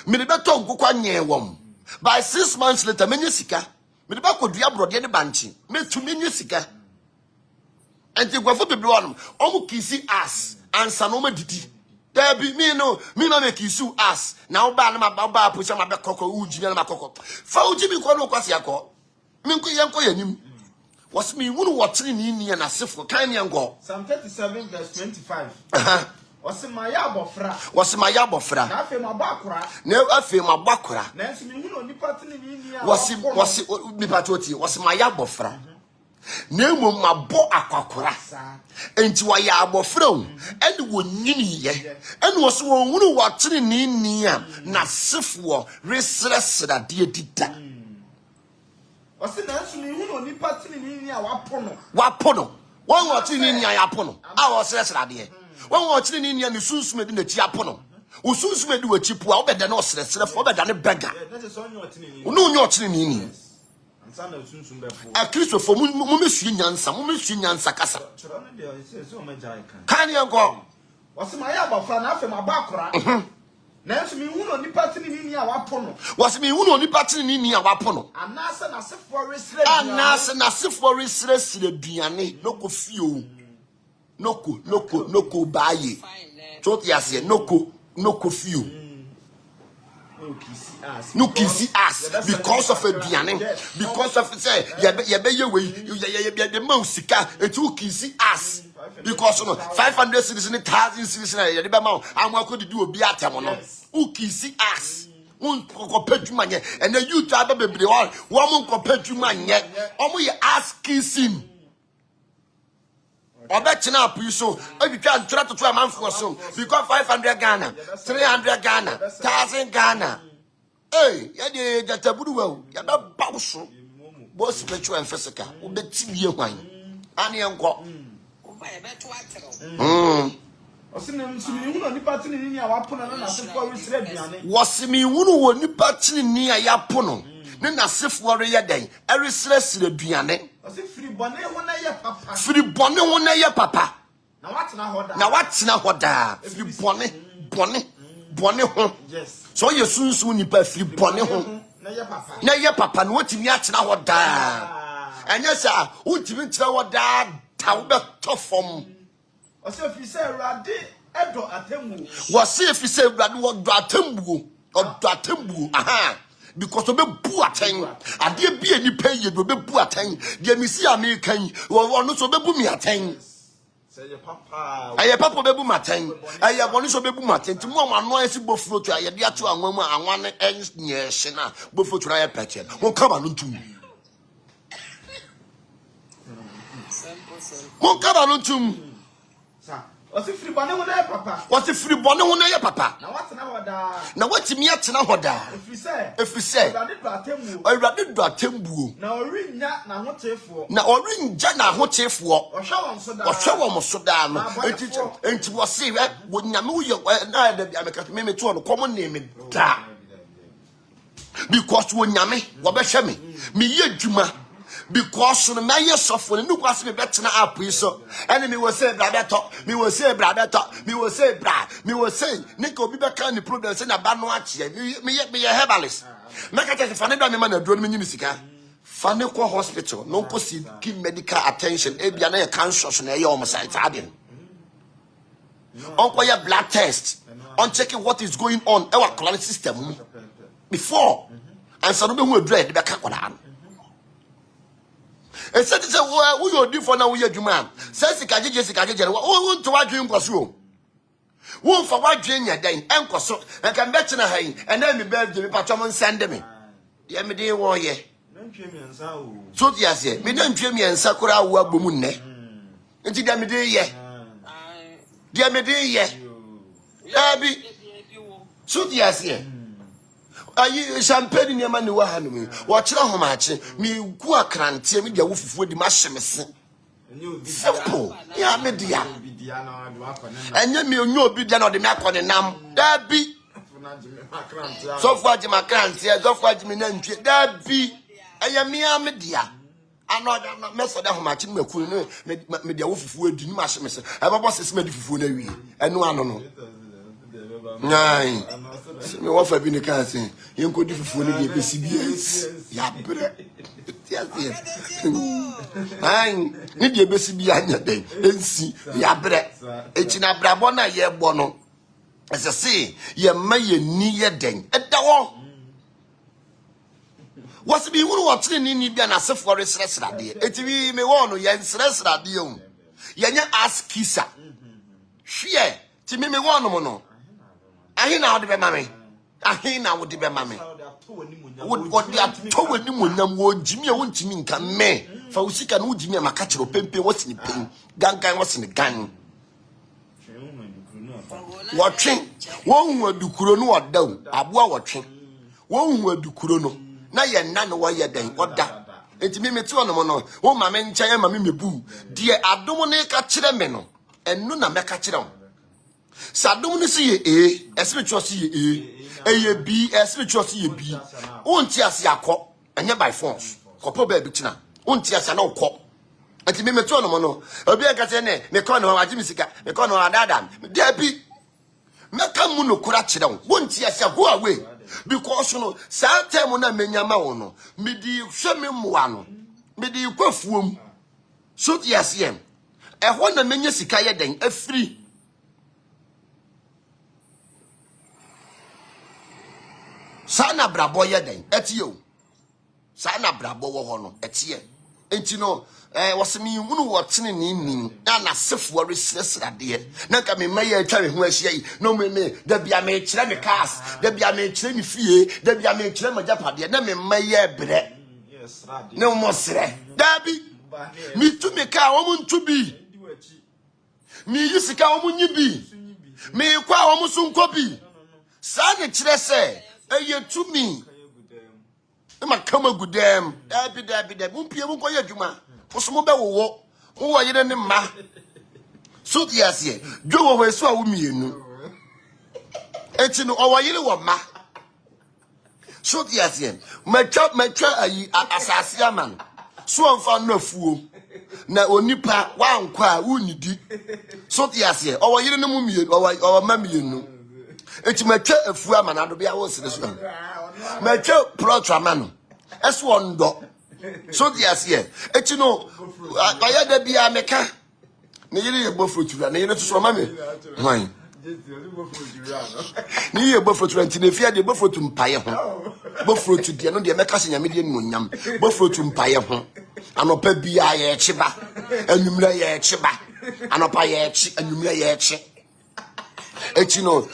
Me the beton go kwa nye wom. By 6 months later, many sika. Me the back of the abroad, the banchi. Me to many sika. And the guafu be one. Omu kisi ass and sanoma didi. There be me no. Me ma make you ass. Now ban ma baba push ma back coco uji na makoko. Fauji me kono kwasi yako. Minko yanko yanim. Was me wunu watching ni na sifo kan yango. Psalm 37 verse 25. Was my abofra. Na afi mabakura. Na nso me hunu onipa tene ni a. Was nipa toti. Was my abofra. Na emu mabo akwakora. Enti wa ya abofra o. Ene wo nyini ye. Ene wo so wo hunu watene ni a na sifo resresra de dida. Was na nso me hunu onipa tene ni a wapono. Won watene ni a yapono. A wo resresra de. When watching in your sunsume in the chiapono, who sunsume do a chip, I'll bet the nurse, for better than a beggar. No, you're chilling. A Christopher for Mumian Sakasa. Can you go? Was my abofra na afi my bakra? Nanso me hunu onipa tene ni a wapono. Was me who only patting in your wapono. Anasa na sefo resre. Anasa na sifo resre diane, no go few. Noko baye. Chot yase noko few. No kissy ass because of a diane, because of say ye way the mousika and 2 kissy ass because 500 citizens 1,000 citizens the amount I'm going to do a biatamono. Who kissy ass? One compared to money and then you try to be one compared to money yet. Only ask kissing. Or bet you now, so if you can try to try a month for so, because 500 Ghana, 300 Ghana, 1,000 Ghana. Hey, you get a good well, you're not bounce. Both spiritual and physical, will be TV wine. Annie and go. Was me who ni patini near Yapono. Then a safe warrior day, every stress the Biane. Free bonnet one year, papa. Now what's now what da? Free bonnet. Yes. So you soon you pay free bonnet home. Now your papa, what in yet now what da? And yes, sir, who didn't tell what da? Tauba tough from. Or so if you say Raddy, Edo atemu. Was if you say that what atembu or atembu. Aha. Because of the poor thing, I dear be any pay you will be poor thing. Dear Missy American, or not so be me a thing. Say your papa. I have papa baby matin. I have one so baby matin. To more noisy buffalo to a dear to a woman and one ends near Shena, buffalo to a patch. Won't come on to me. Won't come on to me. What's the free bonnet with papa? What's the free bonnet when I papa? Now what's now? Now what's me at Nahoda? If we say, I rather do a tembu. now ring that now what for? Now or ring Jana hotel for Or show on so or show almost so damn. And it was say that when you know your neither the American to a common name da. Because when Yami, Wabashami, me ye Juma. Because the man yourself when you was me better now up so enemy will say brother talk me will say brother talk me will say bra me will say Nico be back on the problem say na ba no ache me a herbalist make it fane do me man adro me nyini sika fane ko hospital no ko see give medical attention e bia na cancer na e o site adin on ko ya blood test on checking what is going on our colonic system before and so no be hu adro e be ka kwala. E said say who you do for now we adwuma say sika jeje who to wadwen nkoso who for wadwen nya den enkoso and can bet na han and then me birthday me patwom send me ye me dey wo ye so yes ye me dan twem ye nsa kora wo abomu nne enti da me dey ye dia me dey ye abi so yes ye ayi champagne ni ma ni wa ha no mi wo kire homache mi ku akrante mi dia wo fufuo di ma hyemese simple ya me dia anya mi onyo obi dia na de me akone nam da bi so fu aji makrante so fu aji mi na ntwe da bi aya mi a me dia ano da me so da homache mi maku no me dia wo fufuo di ni ma hyemese e babo sese me di fufuo na wi enu ano no Nine. Me wa fa bi ne kan sen. Yen ko di fufuo ne de besi bi ya bre. Ai, ni de besi bi anya den. Ensi ya bre. Echi na brabo na ye bo no. Ese se ye ma ye ni ye den. Eda wo. Was bi wuru wo tire ni bia na sefo resresra de. Eti bi me wo no ye nsresra de o. Ye nya askisa. Hwe ti me wo no mo no. Ahina wo de be mame. Ahina wo de be mame. Wo de atwa ni monyam wo jimi a wo ntimi nka me. Fa usika no jimi a maka kire pempe wo sini pen. Gangan wo sini gan. Wo twen. Wo hu adukuro no odaw. Aboa wo twen. Wo hu adukuro no. Na ye nna no wo ye den oda. Enti me meti ono mo no. Wo mame ncha ye mame mebu. Die adom ne ka kire me no. Enu na meka kire wo. Sadom ni si ye espiritual si ye b espiritual si ye b onti ase akọ enye by force kopo ba bitina onti ase na ukọ ati me meto no mo no obi aka se ne me ko no waji misika me ko no adada da bi meka mu no kura kire wo onti ase go away because no sa time na menyama wo no me di hwe me moa no me di kwafuom so ti ase em ehọ na menye sika ye den afiri sana brabo ye den etie o sana brabo wo ho no etie enti no wasemi hunu wo tene ni nim na sefo resresrade na ka me maye atwa me ho ahia yi no me da bia me kire me cars da bia me kire me fie da bia me kire ma japade na me maye bre no mo sre da bi mi tu me ka wo mu ntu bi mi yisika wo mu nyi bi mi kwa wo mu sunko bi sa ne kire se eye to me ma kama gudem dabi mpie mu ko yadwuma oso be wo wo yire ne ma so diase dwo wo so a wo mienu enti no o yire wo ma so diase matwa ayi asase aman so onfa no afuo na onipa wankwa unidi so diase o yire ne mu mienu o ma mienu enti matwa afu amana do bia wo sere so matwa protrama no eso ondo so diase enti no ayada bia meka ne yire ye bofo tura ne yire so ma me hwan Ni ye bofro to enti na fia de bofro to mpaye ho. Bofro to de no de meka se nyame de nuonyam. Bofro to mpaye ho. Anopa bia ye chiba. Anwumra ye chiba. Anopa ye chi, anwumra ye chi. Echi no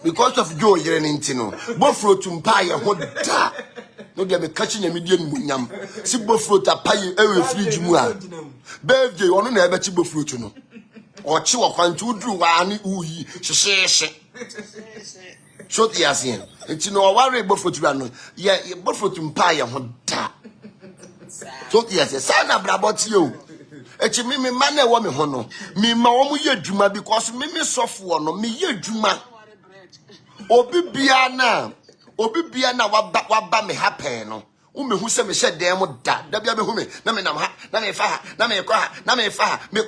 because of Joe yere nti no. Bofro to mpaye ho da. No de meka se nyame de nuonyam. Si bofro ta paye ewe fridge mu a. Birthday ono na ebe chi bofro to no. Ochi wo kwantu duru wa ani uyi hyehyehye. So the asian. Enti no worry bofro no. Ye bofro to mpaye ho da. So the asian. Sana brabot you. Echi me man na wo me ho no. Me ma wo mu ye adwuma because me sofo no me ye adwuma. Obi bia na waba me happen no. Wo me hu se me hye dem da. Da bia me hu me na me nam ha, na me fa ha, na me kwa ha, na me fa ha. Me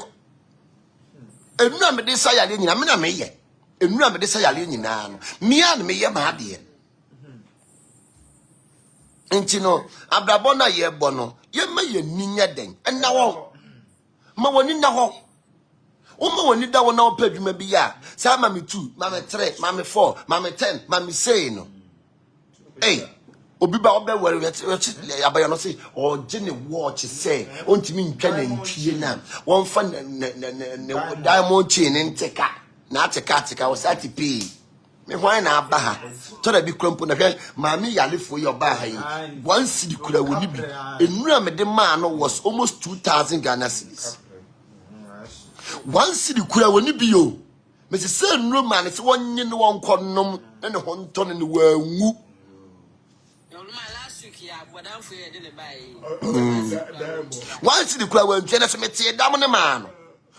enura me de sayale nyina me na me ye. Enura me de sayale nyina no. Me an me ye ma de. Enti no abrabo na ye bo no. Ye ma ye ninya den. Enna wo. Ma woni na ho. O ma woni da wo na opadwuma bi ya. Sa ma me 2, ma me 3, ma me 4, ma me 10, ma me say no. Hey, obi ba obe were abayo no say o je ne watch say ontimi ntwa na ntwie na won fa diamond chain nteka na ateka o sati pay me hwan na aba ha to da bi krompo na hwe ma me yalefo yo ba ha yi one cedi kura woni bi enura me de ma no was almost 2000 Ghana cedis. One cedi kura woni bi yo me se enura man se wonye ne won konnom ne ho nto ne wangu. Once the crowd went to the damn man.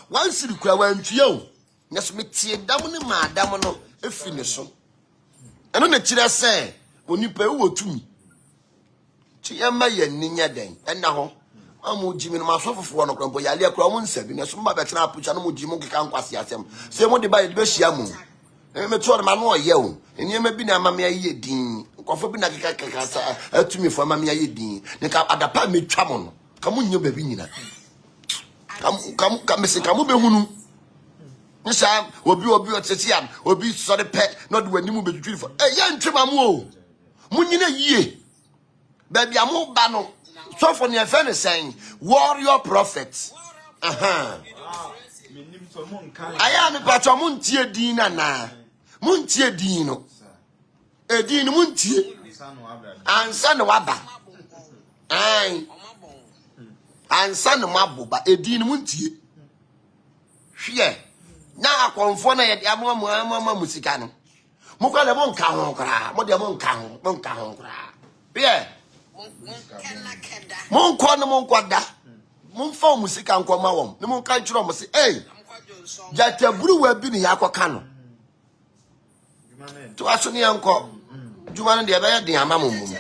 Once the crowd went to you. Yes, me tear damn man, damn a finish. And on the chila say, when you pay over to me. Chiama ye ninya den, and now I'm Jimmy myself for one of them. Boy, I live crown 7. As soon as I put an Jimmy can't pass them. Say, what they buy the best yamu. And me told my no yell, and you may be a mamma ye dean. Confirm na kaka to me for mamma ye dean. Neka adapa me tramon. Come on, you baby nina. Come, Miss Camubehunu. Nisa, will be a Tessian, will be sorry pet, not when you move between for a young trimamu. Munina ye. Baby, I'm more banner. So for your friend is saying, warrior prophets. I am a patramuntia dina na. Muntie dino. E dino muntie. Ansa no waba. Ai. Ansa no maboba e dino muntie. Hwe. Na akonfo na ye de amama musika no. Mokwa le monka ho kra. Mo de monka ho kra. Hwe. Monko da. Monfa musika nkoma wom. Ne monka nchiro mo se, "Eh. Jataburu wa bi ni yakoka no." To asuni yanko juma no de be ya den amamum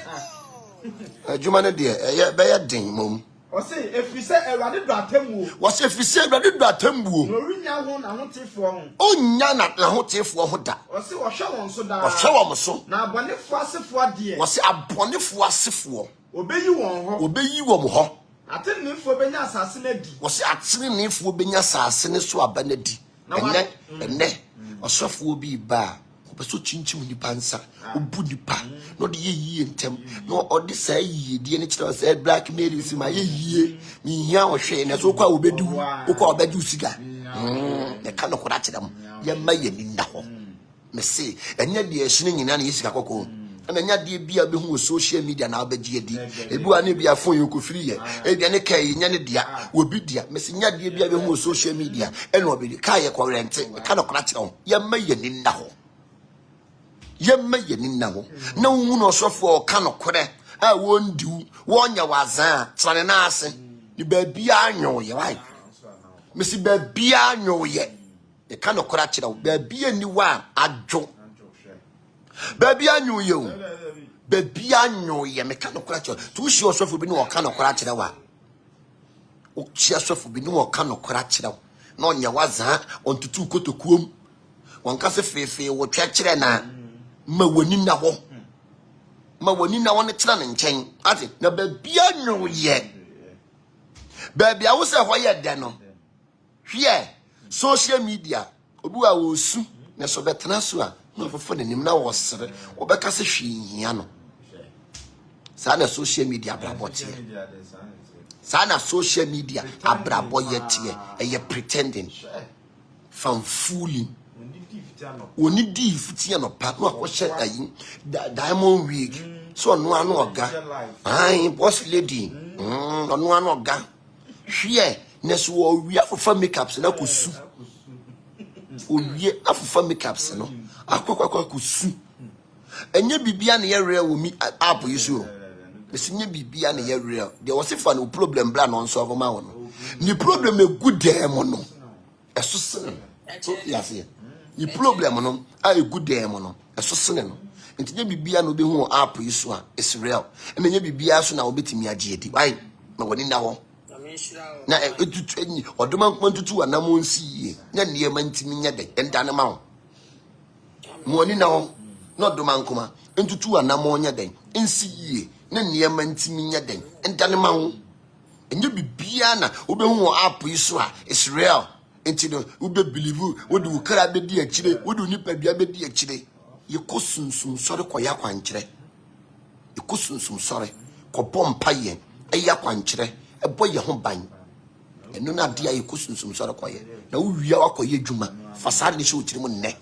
juma no de be ya den mum o say efise ewade do atambuo wo say efise ewade do atambuo no rinya ho na hotefo ho onya na hotefo ho da o say wo hwe won so da wo hwe won so na abonefo asefo ade wo say abonefo asefo obeyi won ho atenefo benya asase na di wo say atenefo benya asase ne so aba na di enne osofo bi ba so chinchim ni pansa obu nipa no de yeye ntem no odi say yeye de ne kira say black mary si ma yeye mi hia wo hwe na so kwa obedi ukwa obedi usiga ne ka no kora kira mu ye ma ye ni na ho me se enya de ehine nyina na yesika kokko na enya de bia be hu social media na obegi edi ebi wa ne bia fon yo ko free ye e bia ne kai nya ne dia obi dia me se nya de bia be hu social media e no obedi kai ye ko rent ka no kora kira ho ye ma ye ni na ho yemma yeni na wo na wu no sofo ka no kore a wondiu wonya wazan tsane na ase ni ba bia anyo ye wai mesi ba bia anyo ye e ka no kora kira wo ba bia ni wa adwo ba bia anyo ye o ba bia anyo ye me ka no kora kira tu shi osofo bi ni wo ka no kora kira wa o chi osofo bi ni wo ka no kora kira wo na onya wazan ontutu kotokuom wonka se fefe wo twa kira na ma woni na ho ne tira ne nchen ati na ba bia nwu ye ba bia wo se ho ye de no hwe social media obi wa wo su na so betena so a no fofo ne nim na wo sere wo beka se hwehia no sa na social media abrabote sa na social media abraboye tie eye pretending fan fooling oni di fitia no pa no akohye ayi diamond wig so no anu oga ai boss lady no anu oga hwe na so wo wi afofa makeups na kosu owie afofa makeups no akwakwa kosu enye bibia na ye real wo mi app yiso besi nye bibia na ye real there was if no problem bla no solve ma wo no ni problem e good dem no eso sene so yase ni problem no a good dem no eso sene no nti nye bibia no be hu app yiso a is real na nye bibia so na obetimi age edi why na woni na ho na etutu enyi odoma ntutu anamo nsiye nya niema ntimi nya de endane ma ho mo ni na ho na odoma nkoma ntutu anamo nya de nsiye na niema ntimi nya de endane ma ho enye bibia na obehu app iso a is real enti no ube believe wo de ukara be di akire wo de nipa bia be di akire yekosunsum sore koya kwankire yekosunsum sore ko bompa ye eya kwankire ebo ye ho ban enu na dia yekosunsum sore koye na wo wia wakoye dwuma fasade ne hye otiri mu nne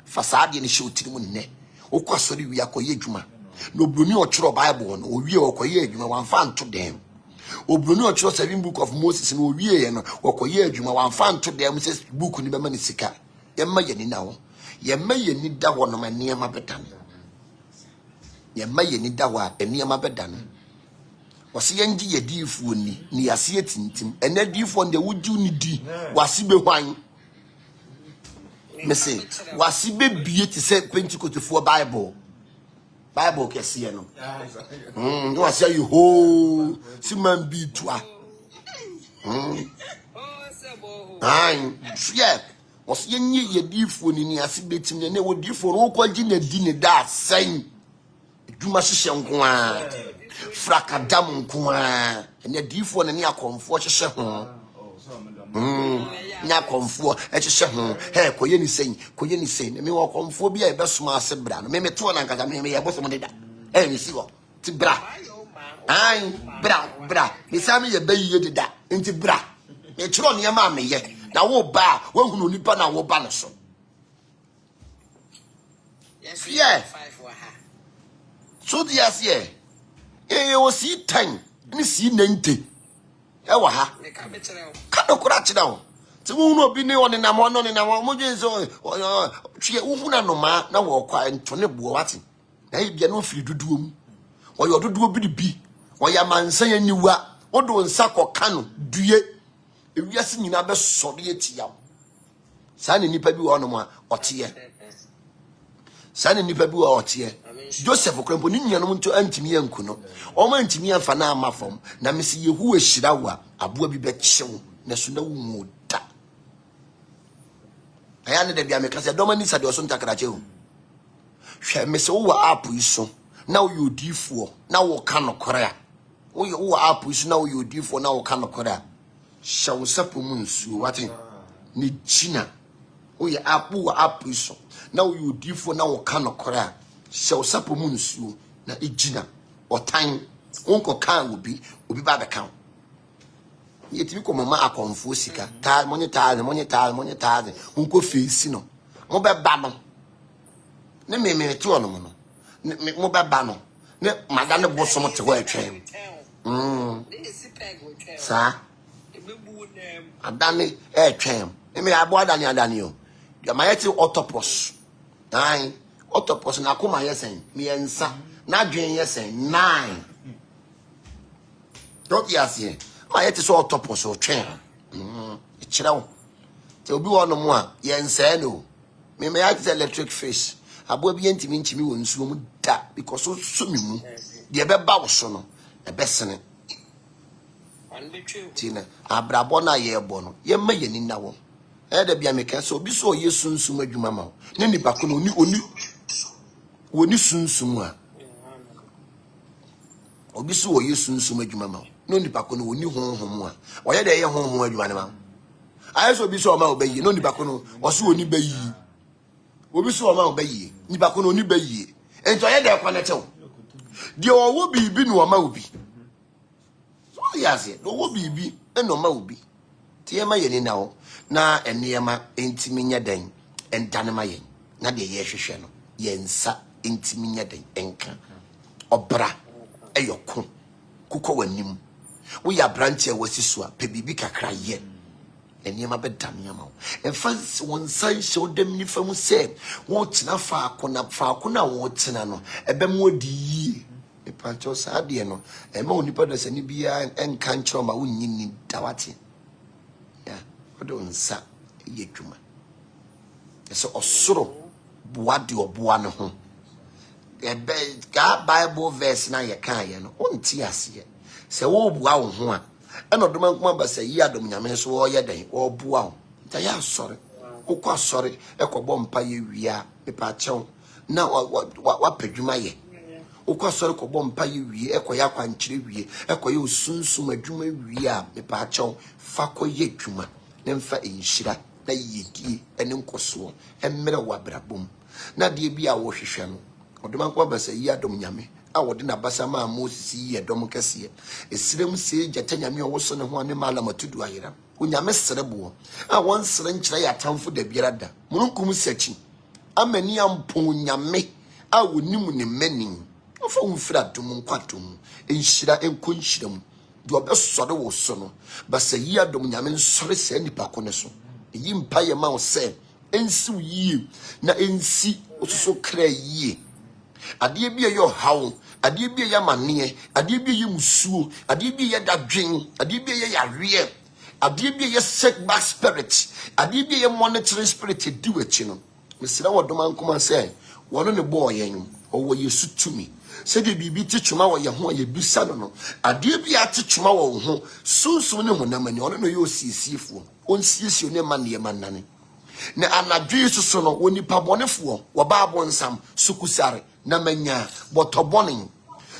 fasade ne hye otiri mu nne wo kwasori wia koye dwuma no broni ochiro bible no wo wie wakoye dwuma wanfa nto dem obroni ochiro 7 book of Moses no wo wie ye no wakoye dwuma wanfa nto dem se book ni bema ne sika yemma ye ni na wo yemma ye ni da wo no ma niema bedan yemma ye ni da wa niema bedan wase yengi yedifu ni yase etintim ene difo nde wuju ni di wase be hwan me say wase be bie ti say Pentecostal Bible kese no no wase you ho si man bi toa ai yeah wase yengi yedifu ni yase betim ne wo difo ro kwaji na di ne da sen dwuma hye nko a frakadam nko a ene difo ne ne akomfo hye ho nya akomfo hye ho he koye ni sen me wo akomfo bia e besoma ase bra no me to na nkaza me ye bosom de da ni si wo ti bra ai bra me sa me ye bayi de da nti bra me chiro ne ma me ye na wo ba wo hunu nipa na wo ba no so yeah so dias ye o si 10 ni si 90 e wa ha ka do kura chira wo ti wo no bi ni woni na mo no ni na mo dwen so twie wo na no ma na wo kwa ntone buo wati na e bia no firi duduo mu wo yo duduo bi wo ya mansan aniwa wo do nsa koka no due ewiase nyina be sori etia sa ne nipa bi wo no mo a otie sa ne nipa bi wo otie Joseph Krempo ni nyanom nto antimi yanku no o ma antimi afa na amafom na mesi yehu ehira wa aboa bi be kyew na so na wu da aya ne da bia me kase domani sade oso ntakara chew hwe mesi wo app iso na wo yodifo na wo ka no kore a wo app iso na wo yodifo na wo ka no kore a shawo sapo mu nsuo wate ni china wo ya app iso na wo yodifo na wo ka no kore a shawo sapo mu nsuo na ejina otan wonko kan obi ba be kan yetimi ko mama akonfo sika ta monye ta wonko feesi no mo be ba no ne me to no no mo be ba no ne madane bosom te ho atwen sa adane atwen me abo adane o ya mayeti autopus nine autopus na kuma yesen me ensa na dwen yesen 9 don't yase mayeti so autopus o twen chirawo te obi wono mo a yensa no me yati electric fish abo bi ntimi nchimi wo nsuo mu da because so mi mu de be ba wo so no e be sene tina abrabo na ye bo no ye ma ye ni na wo e da bia me kan so obi so yesu nsum adwuma ma ne nipa ko no oni sunsum a obi so yesu nsum adwuma ma no nipa ko no oni honhom a oye de ye honhom adwuma ne ma aye so obi so ma obayi no nipa ko no o so oni bayi obi so o ma obayi nipa ko no ni bayi ento ye de kwa na chew de owo bibi no ma obi so yase do owo bibi e no ma obi tie ma ye ni na ho na enema entimi nya dan endane ma ye na de ye hwehwe no ye nsa entimi nya dan enka obra eyoko kuko wanim wo ya branch e wasisua pe bibi kakra ye enema bedam yama enfa won san hye dem ni fam se wo tena faako na wo tena no ebem odi yi e pancho sa de no e ma onipa da sani bia enka nchro ma wo nyini dawate ya odo nsa ye dwuma eso osoro boa de oboa ne ho ebe ga bible verse na ye kan ye no onti ase se wo boa wo ho a eno doma nkoma ba se yi adom nyame so wo ye den wo boa wo ta ya sori ukwa sori ekobo mpa ye wia pepa chew na wa pedwuma ye ukwa sori ko bompa ye wie ekoya kwankyire wie ekoya osunsum adwuma wie a pepa chew fa ko ye dwuma na mfa enhyira na yedie ene nkoso emmere wa brabom na de bia wo hwehwe no odoma nkoma ba se yi adom nyame a wode na basa ma Moses yi edom kese esirem se gyata nyame wo so ne ho ane mala matudu ayera onyame serebo a won sere nkyere ya tamfo da biara da mununkum sachi amani ampon nyame a wonim ne manin ofa umfira dum nkwatom enhyira enkonhyiram de obesore wo so no basa yi adom nyame nsore se nipa ko ne so yi mpa ye ma wo se ensi yi na ensi osuso kra yi ade bia yo hawo ade bia ya mane ade bia ye musuo ade bia ye dadwen ade bia ye yawe ade bia ye setback spirit ade bia ye monitoring spirit di wachi no mesira wodoma nkoma se wono ne bo yen owo yesu tumi se de bibi tichuma wo ye ho ye bisa no ade bia tichuma wo ho sunsun ne honamani ono no ye osisiefo onsiesio ne mane manane na anadwe susu no woni pabonefo wo baabo nsam sukusare na manya botobone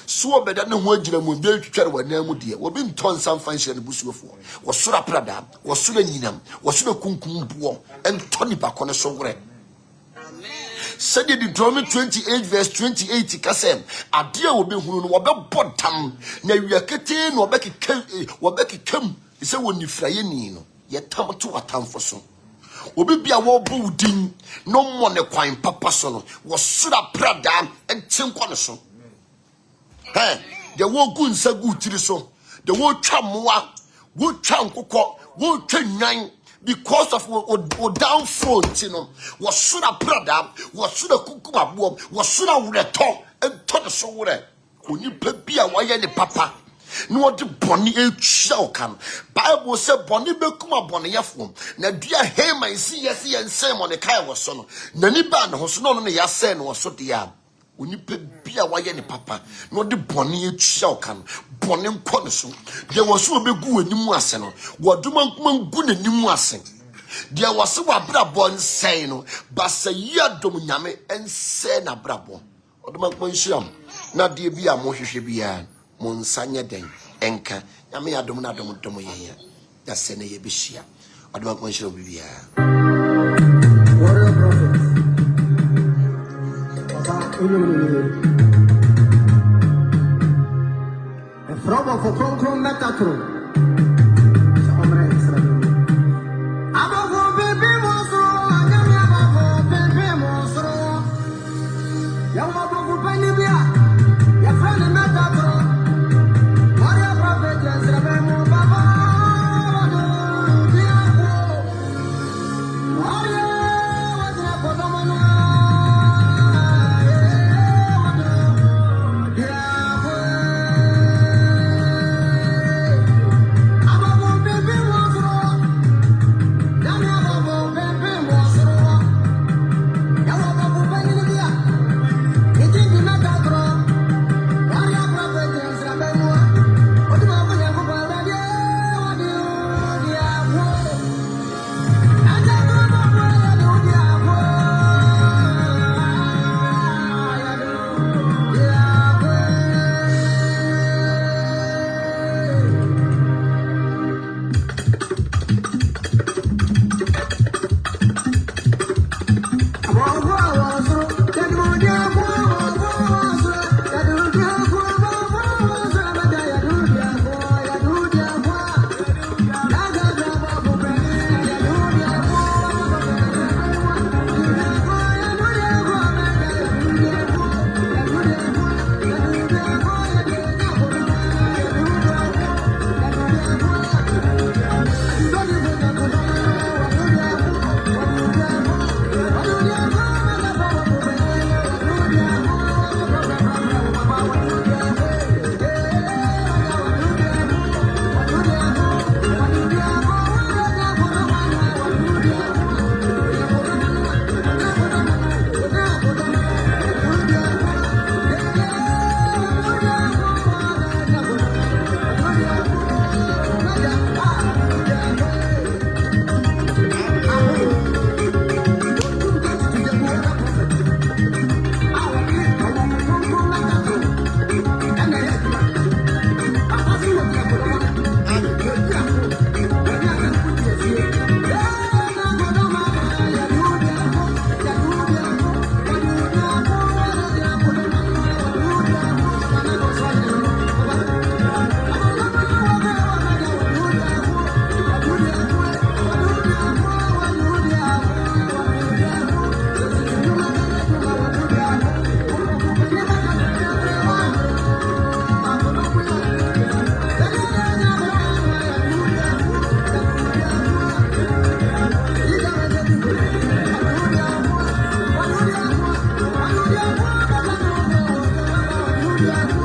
so obeda ne ho agyina mu be twetware wanamu de wo bi nton nsam fanhye ne busuofo wo sura prada wo sura nyinam wo sura kunkum buo entoni bakone so wore said the Deuteronomy 28 verse 28 kasem ade a wo be hunu no wo be bodam na wiakete no wo be kekam se woni fraye ni no ye tam to atamfo so obi bia wo bo udin no mo ne kwan papa so no wo sura prada entenkwa no so de wo gunsa gutiri so de wo twa moa wo twa nkokọ wo twa nwan because of wo down front you know wo sura prada wo sura kukuma bo wo sura wureto ento de so wure oni pa bia wa ye ne papa no de boni etwa okan bible say boni bekuma boni yefo na dua hema isi yesi yense mo ne kai wo so no na ni ba ne ho so no ne yase no so de ya oni pa bia wa ye ne papa no de boni etwa okan boni nko ne so de wo so obegu animu ase no wo duma nkuma ngu n'animu ase de wo se wa brabo nsen no basa yi adom nyame ense na brabo oduma nkuma nhyiam na de bia mo hwehwe bia monsanya den enka nyame adom na adom dom ye da se ne ye behia odoma ko nshiro bibia warrior prophet Papa e frobo ko konkron metatro omre Israel abavo bebe moso anyame abavo bebe moso ya abavo bani bia ya friend metatro warrior prophet Israel mo baba Thank you.